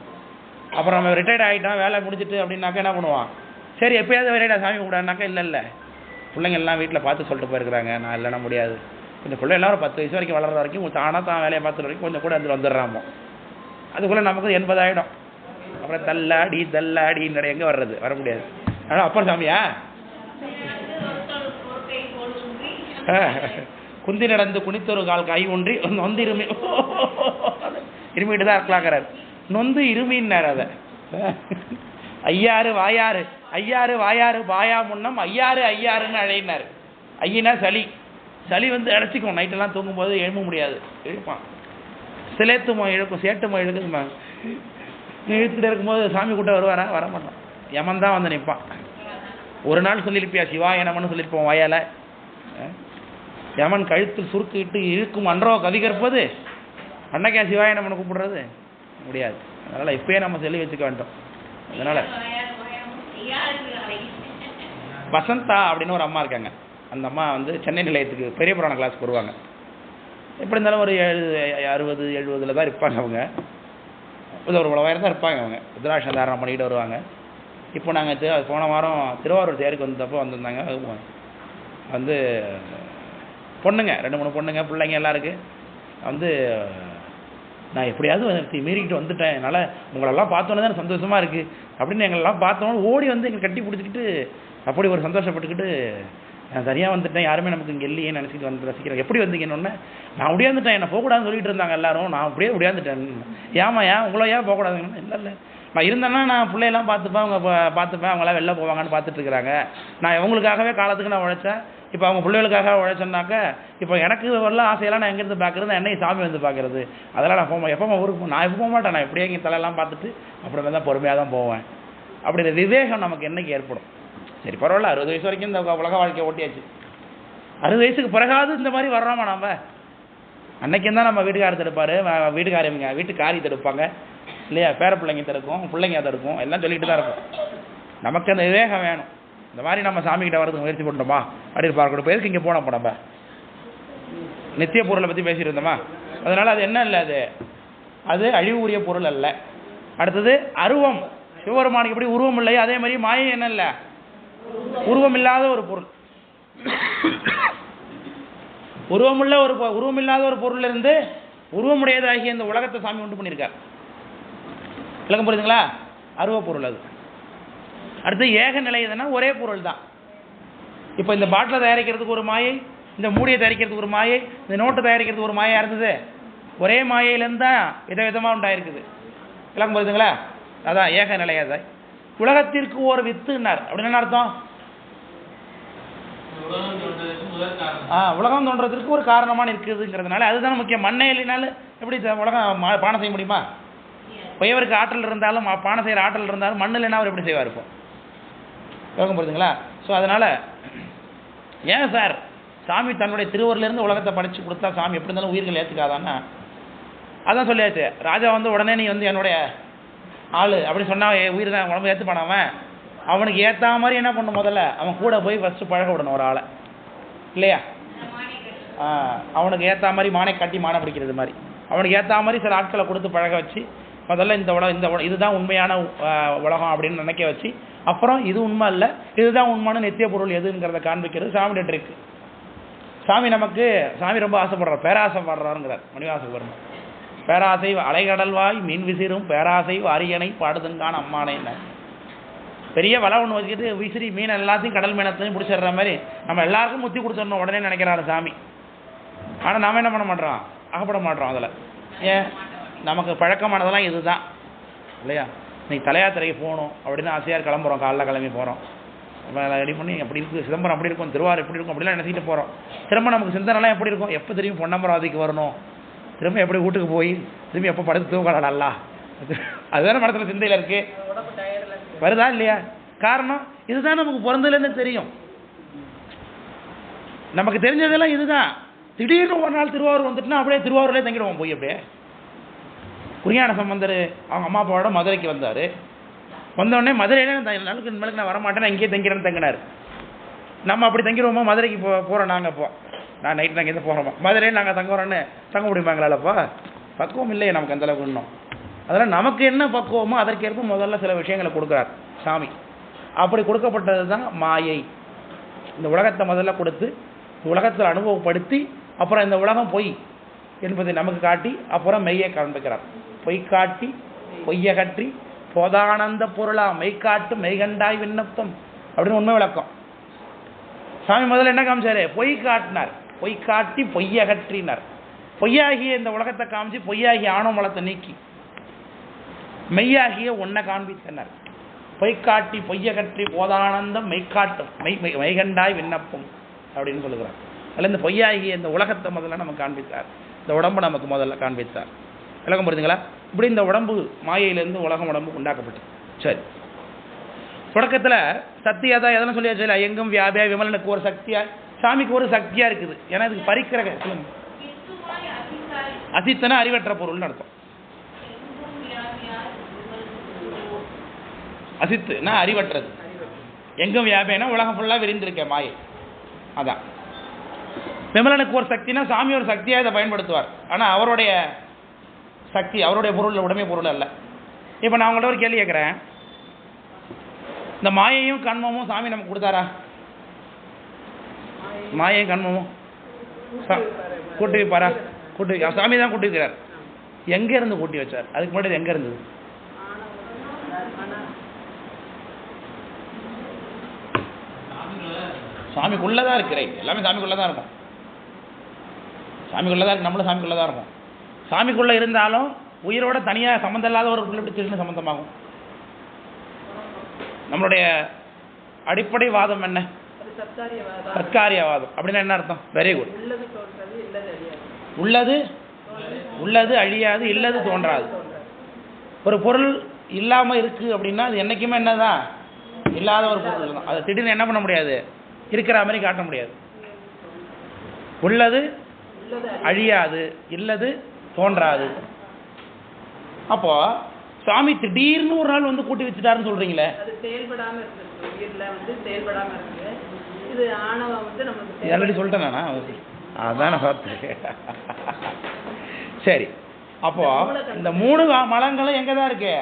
அப்புறம் நம்ம ரிட்டையர்ட் ஆகிட்டோம், வேலை முடிச்சுட்டு அப்படின்னாக்கா என்ன பண்ணுவான்? சரி எப்போயாவது ரிட்டையர்டாக சாமி கூடாதுனாக்கா இல்லை பிள்ளைங்க எல்லாம் வீட்டில் பார்த்து சொல்லிட்டு போயிருக்கிறாங்க, நான் இல்லைன்னா முடியாது. கொஞ்சம் பிள்ளை எல்லாரும் 10 வயசு வரைக்கும் வளர்கிற வரைக்கும் தானாக தான் வேலையை பார்த்துட்டு வரைக்கும் கொஞ்சம் கூட வந்துடுறாமோ. அதுக்குள்ளே நமக்கு 80 ஆகிடும். அப்புறம் தள்ளாடி எங்கே வர்றது? வர முடியாது. ஆனால் அப்புறம் சாமியா குந்தி நடந்து குனித்தொரு கால் கை ஒன்றி நொந்து இருமிட்டு தான் இருக்கலாங்கிறார். நொந்து இருமின்னார். அதை ஐயாறு வாயாறு பாயா முன்னம் ஐயாருன்னு அழையினார். ஐயினா சளி வந்து அடைச்சிக்கும். நைட்டெல்லாம் தூங்கும்போது எழும்ப முடியாது, இழுப்பான். சிலேத்துமா இழுக்கும், சேட்டுமா இழுக்குமா. இழுத்துக்கிட்டே இருக்கும்போது சாமி கூட்ட வருவாரா? வரமாட்டான். யமன் தான் வந்து நிற்பான். ஒரு நாள் சொல்லியிருப்பியா சிவா யமன்னு சொல்லியிருப்போம் வாயால். யமன் கழுத்தில் சுருக்கிட்டு இழுக்கும் அன்றோ கதிகற்பது, அன்னைக்கா சிவாய நம்மனை கூப்பிடுறது? முடியாது. அதனால் இப்பயே நம்ம சொல்லி வச்சுக்க வேண்டும். அதனால் வசந்தா அப்படின்னு ஒரு அம்மா இருக்காங்க. அந்த அம்மா வந்து சென்னை நிலையத்துக்கு பெரிய புராண கிளாஸ்க்கு வருவாங்க. எப்படி இருந்தாலும் ஒரு 60-70 தான் இருப்பாங்க. அவங்க ஒரு உயரம் தான் இருப்பாங்க. அவங்க ருத்ராட்சம் தாரணம் பண்ணிக்கிட்டு வருவாங்க. இப்போ நாங்கள் போன வாரம் திருவாரூர் தேருக்கு வந்தப்போ வந்திருந்தாங்க. வந்து பொண்ணுங்க 2-3 பொண்ணுங்க பிள்ளைங்க எல்லாம் இருக்குது. வந்து நான் எப்படியாவது மீறிக்கிட்டு வந்துட்டேன், என்னால் உங்களெல்லாம் பார்த்தோன்னே தான் சந்தோஷமாக இருக்குது அப்படின்னு எங்களெல்லாம் பார்த்தோன்னு ஓடி வந்து எங்களை கட்டி பிடிச்சிக்கிட்டு அப்படி ஒரு சந்தோஷப்பட்டுக்கிட்டு, நான் தனியாக வந்துட்டேன், யாருமே நமக்கு இங்கே இல்லையே நினச்சிட்டு வந்து ரசிக்கிறேன். எப்படி வந்தீங்கன்னு நான் முடியாந்துட்டேன், என்னை போகக்கூடாதுன்னு சொல்லிட்டு இருந்தாங்க எல்லாரும். நான் அப்படியே முடியாந்துட்டேன். ஏன் உங்களோ ஏன் போகக்கூடாதுங்கன்னு? இல்லை நான் இருந்தேன்னா நான் பிள்ளையெல்லாம் பார்த்துப்பேன், அவங்க பார்த்துப்பேன், அவங்களாம் வெளில போவாங்கன்னு பார்த்துட்டு இருக்கிறாங்க. நான் இவங்களுக்காகவே காலத்துக்கு நான் உழைச்சேன், இப்போ அவங்க பிள்ளைகளுக்காக உழைச்சோன்னாக்க, இப்போ எனக்கு எல்லாம் ஆசையெல்லாம் நான் எங்கேருந்து பார்க்குறது, என்னை சாமி வந்து பார்க்குறது, அதெல்லாம் நான் போக எப்போ ஊருக்கு நான் எப்போ போக மாட்டேன். நான் எப்படியே இங்கே தலையெல்லாம் பார்த்துட்டு அப்புறமே தான் பொறுமையாக தான் போவேன். அப்படிங்கிற விவேகம் நமக்கு என்னைக்கு ஏற்படும்? சரி பரவாயில்ல, 60 வயசு வரைக்கும் இந்த உலக வாழ்க்கையை ஓட்டியாச்சு. 60 வயசுக்கு பிறகாவது இந்த மாதிரி வர்றோமா நம்ம? அன்னைக்கும் தான் நம்ம வீட்டுக்காரர் தடுப்பார், வீட்டுக்காரி தடுப்பாங்க இல்லையா, பேர பிள்ளைங்க தடுக்கும், பிள்ளைங்க தடுக்கும், எல்லாம் சொல்லிட்டு தான் இருக்கும். நமக்கு அந்த விவேகம் வேணும். இந்த மாதிரி நம்ம சாமிக்கிட்ட வரதுக்கு முயற்சி பண்ணுறோமா அப்படின்னு பார்க்கணும். பேருக்கு இங்கே போனோம் நம்ம நித்திய பொருளை பற்றி பேசியிருந்தோமா? அதனால் அது என்ன இல்லை, அது அழிவு உரிய பொருள் அல்ல. அடுத்தது அருவம். சிவபெருமானுக்கு எப்படி உருவம் இல்லையோ அதே மாதிரி மாயை என்ன இல்லை, உருவம் இல்லாத ஒரு பொருள். உருவமில்லாத ஒரு பொருள் இருந்து உருவமுடையதாகிய இந்த உலகத்தை சாமி உண்டு பண்ணியிருக்கார். விளக்கம் புரியுதுங்களா? அருவ பொருள் அது. அடுத்து ஏக நிலை எதுனா ஒரே பொருள் தான். இப்போ இந்த பாட்டிலை தயாரிக்கிறதுக்கு ஒரு மாயை, இந்த மூடியை தயாரிக்கிறதுக்கு ஒரு மாயை, இந்த நோட்டை தயாரிக்கிறதுக்கு ஒரு மாயா இருந்தது. ஒரே மாயையிலேருந்து தான் விதவிதமாக உண்டாயிருக்குது. விளக்கம் புரியுதுங்களா? அதான் ஏக நிலையாத. உலகத்திற்கு ஒரு வித்துனார் அப்படின்னு என்ன அர்த்தம்? உலகம் தோன்றதுக்கு ஒரு காரணமான இருக்குதுங்கிறதுனால அதுதான் முக்கியம். மண்ணே இல்லைனாலும் எப்படி உலகம் பானை செய்ய முடியுமா? பையவருக்கு ஆற்றல் இருந்தாலும், பானை செய்கிற ஆற்றல் இருந்தாலும், மண் இல்லைன்னா அவர் எப்படி செய்வார்? இப்போ விளக்கம் புரியுதுங்களா? ஸோ அதனால் ஏன் சார் சாமி தன்னுடைய திருவூர்லேருந்து உலகத்தை படித்து கொடுத்தா சாமி எப்படி இருந்தாலும் உயிர்கள் ஏற்றுக்காதான்னா, அதான் சொல்லியாச்சு. ராஜா வந்து உடனே நீ வந்து என்னுடைய ஆள் அப்படின்னு சொன்னால் உயிர் தான் உடம்பு ஏற்றுப்பானவன். அவனுக்கு ஏற்ற மாதிரி என்ன பண்ணும்? முதல்ல அவன் கூட போய் ஃபஸ்ட்டு பழக விடணும் ஒரு ஆளை இல்லையா? அவனுக்கு ஏற்ற மாதிரி மானை கட்டி மானை பிடிக்கிறது மாதிரி அவனுக்கு ஏற்ற மாதிரி சில ஆட்களை கொடுத்து பழக வச்சு, முதல்ல இந்த உலகம் இதுதான் உண்மையான உலகம் அப்படின்னு நினைக்க வச்சு, அப்புறம் இது உண்மை இல்லை இதுதான் உண்மையான நித்திய பொருள் எதுங்கிறத காண்பிக்கிறது சாமியோட ட்ரிக்கு. சாமி ரொம்ப ஆசைப்படுறார், பேராசைப்படுறாருங்கிறார் மணிவாசக பெருமாள். பேராசை அலைகடல்வாய் மீன் விசிறும் பேராசை அரியணை பாடுதுங்கான அம்மானை. பெரிய வலை ஒன்று வச்சுக்கிட்டு விசிறி மீன் எல்லாத்தையும் கடல் மீனத்தையும் பிடிச்சிடுற மாதிரி நம்ம எல்லாருக்கும் முத்தி கொடுத்துடணும் உடனே நினைக்கிறாரு சாமி. ஆனால் நாம் என்ன பண்ண மாட்டோம்? அகப்பட மாட்டோம் அதில். ஏன்? நமக்கு பழக்கமானதெல்லாம் இதுதான் இல்லையா? இன்னைக்கு தலையாத்திரைக்கு போகணும் அப்படின்னு ஆசையாக கிளம்புறோம், காலைல கிளம்பி போகிறோம், ரெடி பண்ணி அப்படி இருக்குது, சிதம்பரம் அப்படி இருக்கும், திருவாரூர் எப்படி இருக்கும் அப்படிலாம் நினைச்சிட்டு போகிறோம். திரும்ப நமக்கு சிந்தனைலாம் எப்படி இருக்கும்? எப்போ திரும்பி பொன்னம்பராவதிக்கு வரணும், திரும்ப எப்படி வீட்டுக்கு போய் திரும்பி எப்போ படுத்து தூங்கலாம் நல்லா, அதுதானே மனசில் சிந்தையில் இருக்குது. வருதா இல்லையா? காரணம் இதுதான் நமக்கு பிறந்ததுலேருந்து தெரியும். நமக்கு தெரிஞ்சதெல்லாம் இதுதான். திடீர்னு ஒரு நாள் திருவாரூர் வந்துட்டுனா அப்படியே திருவாரூர்லேயே தங்கிடுவோம் போய். அப்படியே குறியான சம்பந்தர் அவங்க அம்மா அப்பாவோட மதுரைக்கு வந்தார். வந்தோடனே மதுரையில நாளுக்கு நான் வரமாட்டேன், இங்கேயே தங்கிறேன்னு தங்கினார். நம்ம அப்படி தங்கிடுவோமா? மதுரைக்கு போகிறோம் நாங்கள். இப்போ நான் நைட் நாங்கள் எங்கே போகிறோமா மதுரையில் நாங்கள் தங்குறோன்னு தங்க முடியுமாங்களாப்பா? பக்குவம் இல்லையே நமக்கு அந்தளவுக்கு இன்னும். அதனால் நமக்கு என்ன பக்குவமோ அதற்கேற்ப முதல்ல சில விஷயங்களை கொடுக்குறார் சாமி. அப்படி கொடுக்கப்பட்டது தான் மாயை. இந்த உலகத்தை முதல்ல கொடுத்து உலகத்தில் அனுபவப்படுத்தி அப்புறம் இந்த உலகம் பொய் என்பதை நமக்கு காட்டி அப்புறம் மெய்யை காண்பிக்கிறார். பொய் காட்டி பொய்யகற்றி போதானந்த பொருளா மெய்காட்டு மெய்கண்டாய் விண்ணப்பம் அப்படின்னு உண்மை விளக்கம். சாமி முதல்ல என்ன காமிச்சாரு? பொய் காட்டினார். பொய் காட்டி பொய்யகற்றினார். பொய்யாகிய இந்த உலகத்தை காமிச்சு பொய்யாகிய ஆணவமலத்தை நீக்கி மெய்யாகிய ஒன்றை காண்பித்தனர். பொய்காட்டி பொய்யகற்றி போதானந்தம் மெய்காட்டும் மெய்கண்டாய் விண்ணப்பம் அப்படின்னு சொல்லுகிறார். அதில் இந்த பொய்யாகிய இந்த உலகத்தை முதல்ல நமக்கு காண்பித்தார், இந்த உடம்பு நமக்கு முதல்ல காண்பித்தார். விளக்கம் புரியுதுங்களா? இப்படி இந்த உடம்பு மாயையிலேருந்து உலகம் உடம்பு உண்டாக்கப்பட்டு. சரி, தொடக்கத்தில் சக்தியா தான் எதனா சொல்லியாச்சு இல்லை, எங்கும் வியாபியா விமலனுக்கு ஒரு சக்தியா, சாமிக்கு ஒரு சக்தியா இருக்குது. ஏன்னா இதுக்கு பறிக்கிற அசித்தனா அறிவற்ற பொருள்னு அர்த்தம். அசித்துனா அறிவற்றது, எங்கும் வியாபியனா உலகம் ஃபுல்லாக விரிந்திருக்கேன் மாயை. அதான் விமலனுக்கு ஒரு சக்தினா சாமி ஒரு சக்தியாக இதை பயன்படுத்துவார். ஆனால் அவருடைய சக்தி அவருடைய பொருள் உடமை பொருள் அல்ல. இப்போ நான் உங்கள்ட்ட ஒரு கேள்வி கேட்குறேன், இந்த மாயையும் கண்மமும் சாமி நமக்கு கொடுத்தாரா? மாயையும் கண்மமும் கூட்டி வைப்பாரா? கூட்டி சாமி தான் கூட்டி வைக்கிறார். எங்கே இருந்து கூட்டி வச்சார்? அதுக்கு முன்னாடி எங்கே இருந்தது? சாமிக்குள்ளதான் இருக்கிறேன். எல்லாமே சாமிக்குள்ளதான் இருக்கும். சாமிக்குள்ளதான் இருக்கு. நம்மளும் சாமிக்குள்ளதான் இருக்கும். சாமிக்குள்ள இருந்தாலும் உயிரோட தனியாக சம்மந்தம் இல்லாத ஒரு பிள்ளை திடீர்னு சம்மந்தமாகும். நம்மளுடைய அடிப்படை வாதம் என்ன? தற்காரியவாதம் அப்படின்னா என்ன அர்த்தம்? Very good. உள்ளது உள்ளது அழியாது, இல்லது தோன்றாது. ஒரு பொருள் இல்லாம இருக்கு அப்படின்னா அது என்னைக்குமே என்னதான் இல்லாத ஒரு பொருள் தான். அதை திடீர்னு என்ன பண்ண முடியாது, இருக்கிற மாதிரி காட்ட முடியாது. உள்ளது அழியாது, இல்லது தோன்றாது. அப்போ சுவாமி திடீர்னு ஒரு நாள் வந்து கூட்டி வச்சுட்டாருன்னு சொல்றீங்களே, ஆல்ரெடி சொல்லிட்டேன் நானா, அதான் நான் பார்த்தேன். சரி, அப்போ இந்த 3 மலங்களும் எங்க தான் இருக்கு?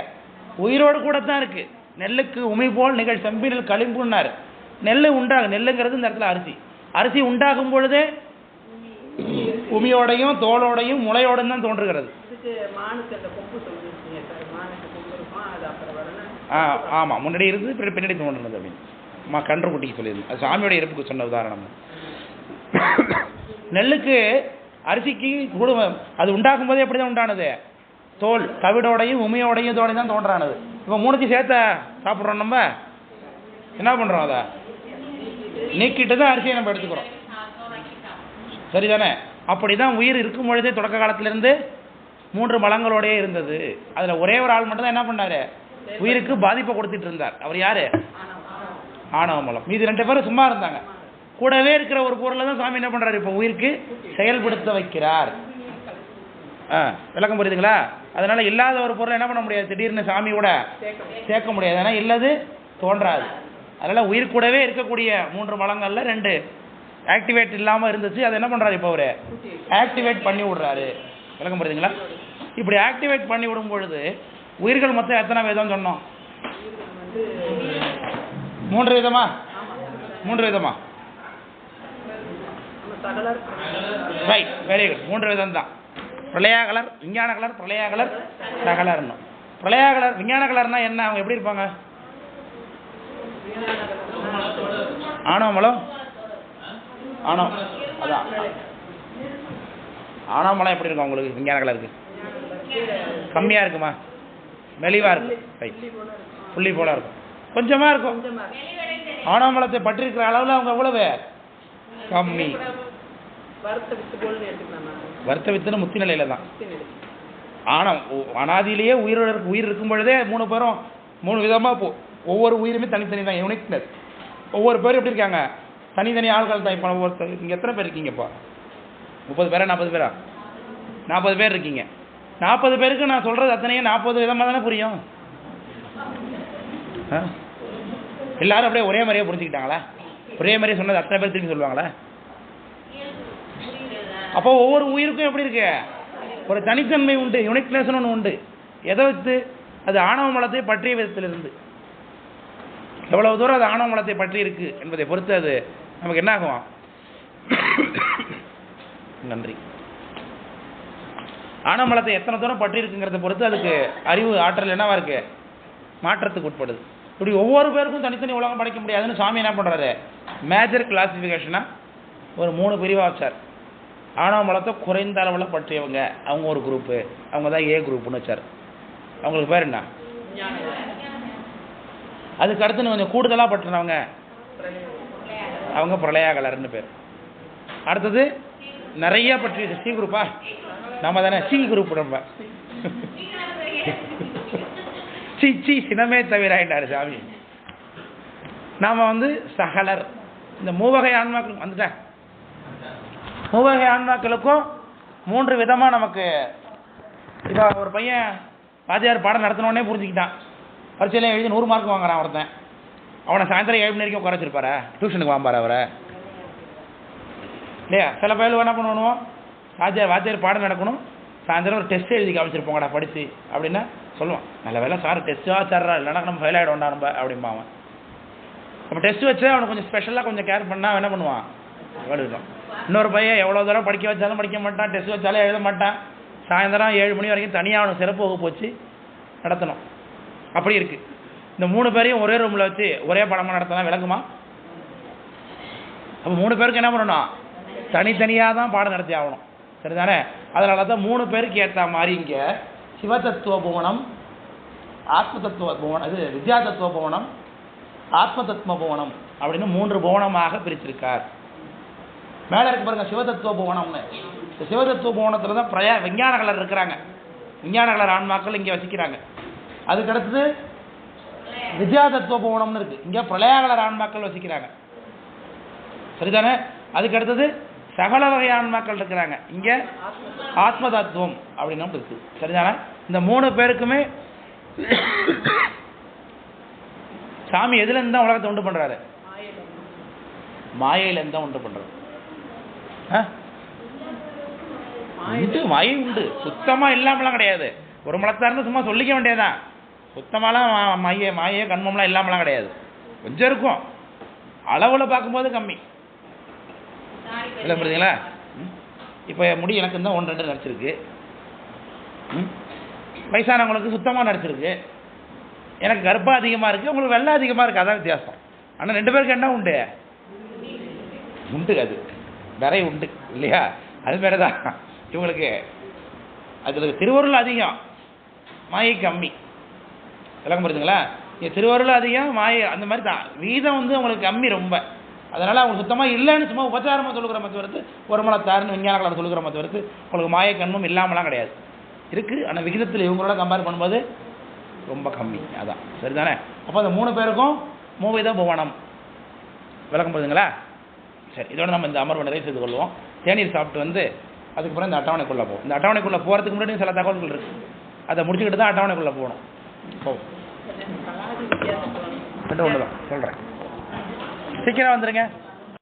உயிரோடு கூட தான் இருக்கு. நெல்லுக்கு உமி போல் நிகழ் செம்பினில் களிம்புன்னாரு. நெல் உண்டாகும், நெல்லுங்கிறது இந்த இடத்துல அரிசி. அரிசி உண்டாகும் பொழுதே உமியோடையும் தோளோடையும் முளையோடையும் தான் தோன்றுகிறது. ஆமாம், முன்னாடி இருந்து பின்னாடி தோன்றுனது அப்படின்னு கன்று குட்டிக்கு சொல்லியிருந்து. அது சாமியோட இறப்புக்கு சொன்ன உதாரணம். நெல்லுக்கு அரிசிக்கு கூட அது உண்டாக்கும் போதே எப்படி தான் உண்டானது? தோல் தவிடோடையும் உமியோடையும் இதோடையும் தான் தோன்றானது. இப்போ 3 சேர்த்த சாப்பிட்றோம், நம்ம என்ன பண்ணுறோம்? அதை நீக்கிட்டு தான் அரிசியை நம்ம எடுத்துக்கிறோம், சரிதானே? அப்படி தான் உயிர் இருக்கும் பொழுதே தொடக்க காலத்திலிருந்து 3 மலங்களோடையே இருந்தது. அதில் ஒரே ஒரு ஆள் மட்டும் தான் என்ன பண்ணார், உயிருக்கு பாதிப்பை கொடுத்துட்டு இருந்தார். அவர் யார்? ஆணவ மலம். மீதி 2 பேரும் சும்மா இருந்தாங்க. கூடவே இருக்கிற ஒரு பொருளை தான் சாமி என்ன பண்ணுறாரு, இப்போ உயிருக்கு செயல்படுத்த வைக்கிறார். விளக்கம் புரியுதுங்களா? அதனால இல்லாத ஒரு பொருளை என்ன பண்ண முடியாது, திடீர்னு சாமி கூட சேர்க்க முடியாது. ஏன்னா இல்லது தோன்றாது. அதனால உயிர் கூடவே இருக்கக்கூடிய 3 மலங்கள்ல 2 ஆக்டிவேட் இல்லாமல் இருந்துச்சு. அதை என்ன பண்ணுறாரு, இப்போ அவர் ஆக்டிவேட் பண்ணி விடுறாரு. விளக்கம் புரியுதுங்களா? இப்படி ஆக்டிவேட் பண்ணி விடும் பொழுது உயிர்கள் மொத்தம் எத்தனை விதம் சொன்னோம்? 3 விதமா? 3 விதமா? Right, very good. 3 விதம் தான். பிரளயாகலர், விஞ்ஞான கலர், பிரளயாகலர், சகலர்னு. பிரளயாகலர் விஞ்ஞான கலர்னா என்ன? அவங்க எப்படி இருப்பாங்க? ஆணவ மலம், ஆணவம், அதான் ஆணவ மலம் எப்படி இருக்கும் உங்களுக்கு? விஞ்ஞான கலருக்கு கம்மியாக இருக்குமா? மெலிவாக இருக்கும். ரைட், புள்ளி போல இருக்கும், கொஞ்சமாக இருக்கும். ஆணவ மலத்தை பற்றி இருக்கிற அளவில் அவங்க எவ்வளவு கம்மி. வருத்த வித்துன்னு முத்தி நிலையில தான். ஆணவம் அனாதியிலேயே உயிர் இருக்கும் பொழுதே 3 பேரும் 3 விதமாக ஒவ்வொரு உயிருமே தனித்தனி தான், யூனிக்னஸ். ஒவ்வொரு பேரும் எப்படி இருக்காங்க, தனித்தனி ஆள்கள் தான். இப்போ ஒருத்தர் இங்கே எத்தனை பேர் இருக்கீங்கப்பா? 30 பேரா 40 பேரா? 40 பேர் இருக்கீங்க. 40 பேருக்கு நான் சொல்கிறது அத்தனையும் 40 விதமாக தானே புரியும். எல்லாரும் அப்படியே ஒரே மாதிரியே புரிஞ்சுக்கிட்டாங்களா? ஒரே மாதிரியே சொன்னது அத்தனை பேர் திரும்பி சொல்லுவாங்களா? அப்போ ஒவ்வொரு உயிருக்கும் எப்படி இருக்கு, ஒரு தனித்தன்மை உண்டு, யூனிக்னஸ் ஒன்று உண்டு. எதை வைத்து? அது ஆணவ மலத்தை பற்றிய விதத்திலிருந்து எவ்வளவு தூரம் அது ஆணவ மலத்தை பற்றி இருக்கு என்பதை பொறுத்து அது நமக்கு என்ன ஆகும். நன்றி. ஆணவ மலத்தை எத்தனை தூரம் பற்றி இருக்குங்கிறத பொறுத்து அதுக்கு அறிவு ஆற்றல் என்னவா இருக்கு, மாற்றத்துக்கு உட்படுது. இப்படி ஒவ்வொரு பேருக்கும் தனித்தனி உலகம் படைக்க முடியாதுன்னு சாமி என்ன பண்றாரு, மேஜர் கிளாசிஃபிகேஷனா ஒரு 3 பிரிவாக வச்சார். ஆணவ மலத்தை குறைந்த அளவில் பற்றியவங்க அவங்க ஒரு குரூப்பு, அவங்க தான் ஏ குரூப்னு வச்சார். அவங்களுக்கு பேர் என்ன? அதுக்கு அடுத்து கொஞ்சம் கூடுதலாக பற்றினவங்க அவங்க பிரளயாகலர்னு பேர். அடுத்தது நிறைய பற்றி சி குரூப்பா, நம்ம தானே சி குரூப். நம்ம சி சினமே தவிராயிட்டாரு சாமி. நாம் வந்து சகலர். இந்த 3 வகை ஆன்மாக்கள் வந்துட்டேன். 3 வகை ஆன்மாக்களுக்கும் 3 விதமாக நமக்கு. இப்போ ஒரு பையன் வாத்தியார் பாடம் நடத்தினோடனே புரிஞ்சுக்கிட்டான். பரீட்சையில் எழுதி 100 மார்க் வாங்குறான் ஒருத்தன். அவனை சாயந்தரம் 7 மணி வரைக்கும் உட்கார வச்சிருப்பாரா? டியூஷனுக்கு வாம்பார் அவரை இல்லையா? சில பேர் என்ன பண்ணுவோம், வாத்தியார் பாடம் நடக்கணும், சாயந்தரம் ஒரு டெஸ்ட் எழுதி காமிச்சிருப்போங்கடா படித்து அப்படின்னா சொல்லுவான். நல்ல வேலை சார் டெஸ்ட்டாக சார்றா, இல்லைனா நம்ம ஃபெயில் ஆகிடுவோண்டா நம்ம அப்படிம்பா அவன். அப்போ டெஸ்ட் வச்சு அவனை கொஞ்சம் ஸ்பெஷலாக கொஞ்சம் கேர் பண்ணால் அவன் என்ன பண்ணுவான், எழுதுவான். இன்னொரு பையன் எவ்வளோ தூரம் படிக்க வச்சாலும் படிக்க மாட்டான், டெஸ்ட் வச்சாலும் எழுத மாட்டான். சாயந்தரம் 7 மணி வரைக்கும் தனியாக அவனுக்கு சிறப்பு வகுப்பு வச்சு நடத்தணும். அப்படி இருக்குது. இந்த 3 பேரையும் ஒரே ரூமில் வச்சு ஒரே படமாக நடத்தினா விளக்குமா? அப்போ 3 பேருக்கு என்ன பண்ணணும், தனித்தனியாக தான் பாடம் நடத்தி ஆகணும், சரிதானே? அதனால தான் 3 பேருக்கு ஏற்ற மாதிரி இங்கே சிவதத்துவ புவனம், ஆத்ம தத்துவ புவனம், இது வித்யா தத்துவ புவனம், ஆத்ம தத்துவ புவனம் அப்படின்னு 3 புவனமாக பிரிச்சிருக்கார். மேலே இருக்கு பாருங்க சிவதத்துவ புவனம்னு. இந்த சிவதத்துவ புவனத்தில் தான் விஞ்ஞான கலர் இருக்கிறாங்க. விஞ்ஞான கலர் ஆன்மாக்கள் இங்கே வசிக்கிறாங்க. அதுக்கு அடுத்தது வித்யா தத்துவ புவனம்னு இருக்கு. இங்கே பிரளயாகலர் ஆன்மாக்கள் வசிக்கிறாங்க. சரிதானே? அதுக்கு அடுத்தது சகல வகை ஆன்மாக்கள் இருக்கிறாங்க. இங்கே ஆத்ம தத்துவம் அப்படின்னு இருக்கு. சரிதானே? இந்த 3 பேருக்குமே சாமி எதுல இருந்தா உலகத்தை உண்டு பண்றாரு? மாயையில இருந்தா உண்டு பண்றாரு. உண்டு, மாயை உண்டு, சுத்தமா இல்லாமலாம் கிடையாது. ஒரு மலத்தார்னு சும்மா சொல்லிக்க வேண்டியதுதான். சுத்தமாலாம் மாயை கண்மம்லாம் இல்லாமலாம் கிடையாது. கொஞ்சம் இருக்கும், அளவுல பார்க்கும்போது கம்மி. இல்லை புரியுதுங்களா? இப்போ முடி எனக்கு தான் 1-2 நடிச்சிருக்கு. வயசானவங்களுக்கு சுத்தமாக நடிச்சிருக்கு. எனக்கு கர்ப்பம் அதிகமாக இருக்குது, உங்களுக்கு வெள்ளை அதிகமாக இருக்குது. அதான் வித்தியாசம். ஆனால் 2 பேருக்கு என்ன உண்டு? உண்டு, அது நிறைய உண்டு இல்லையா? அது மாதிரி தான் இவங்களுக்கு. அதில் திருவருள் அதிகம், மாயை கம்மி. விளக்கம் புரியுதுங்களா? திருவருள் அதிகம், மாயை அந்த மாதிரி தான். வீதம் வந்து அவங்களுக்கு கம்மி ரொம்ப. அதனால் அவங்க சுத்தமாக இல்லைன்னு சும்மா உபச்சாரமாக சொல்லுகிற மற்றவருக்கு, ஒரு மலத்தாருன்னு விஞ்ஞானங்களை சொல்லுகிற மற்றவருக்கு உங்களுக்கு மாயை கண்மம் இல்லாமலாம் கிடையாது, இருக்குது. ஆனால் விகிதத்தில் இவங்களோட கம்பேர் பண்ணும்போது ரொம்ப கம்மி. அதான் சரிதானே? அப்போ அந்த 3 பேருக்கும் மூவித புவனம். விளக்கம் போதுங்களா? சரி, இதோட நம்ம இந்த அமர்வை நிறைவு செய்து கொள்வோம். தேநீர் சாப்பிட்டு வந்து அதுக்கப்புறம் இந்த அட்டவணைக்குள்ளே போகும். இந்த அட்டவணைக்குள்ளே போகிறதுக்கு முன்னாடி சில தகவல்கள் இருக்குது, அதை முடிச்சுக்கிட்டு தான் அட்டவணைக்குள்ளே போகணும். போகும் ஒன்று தான் சொல்கிறேன், சீக்கிரம் வந்துடுங்க.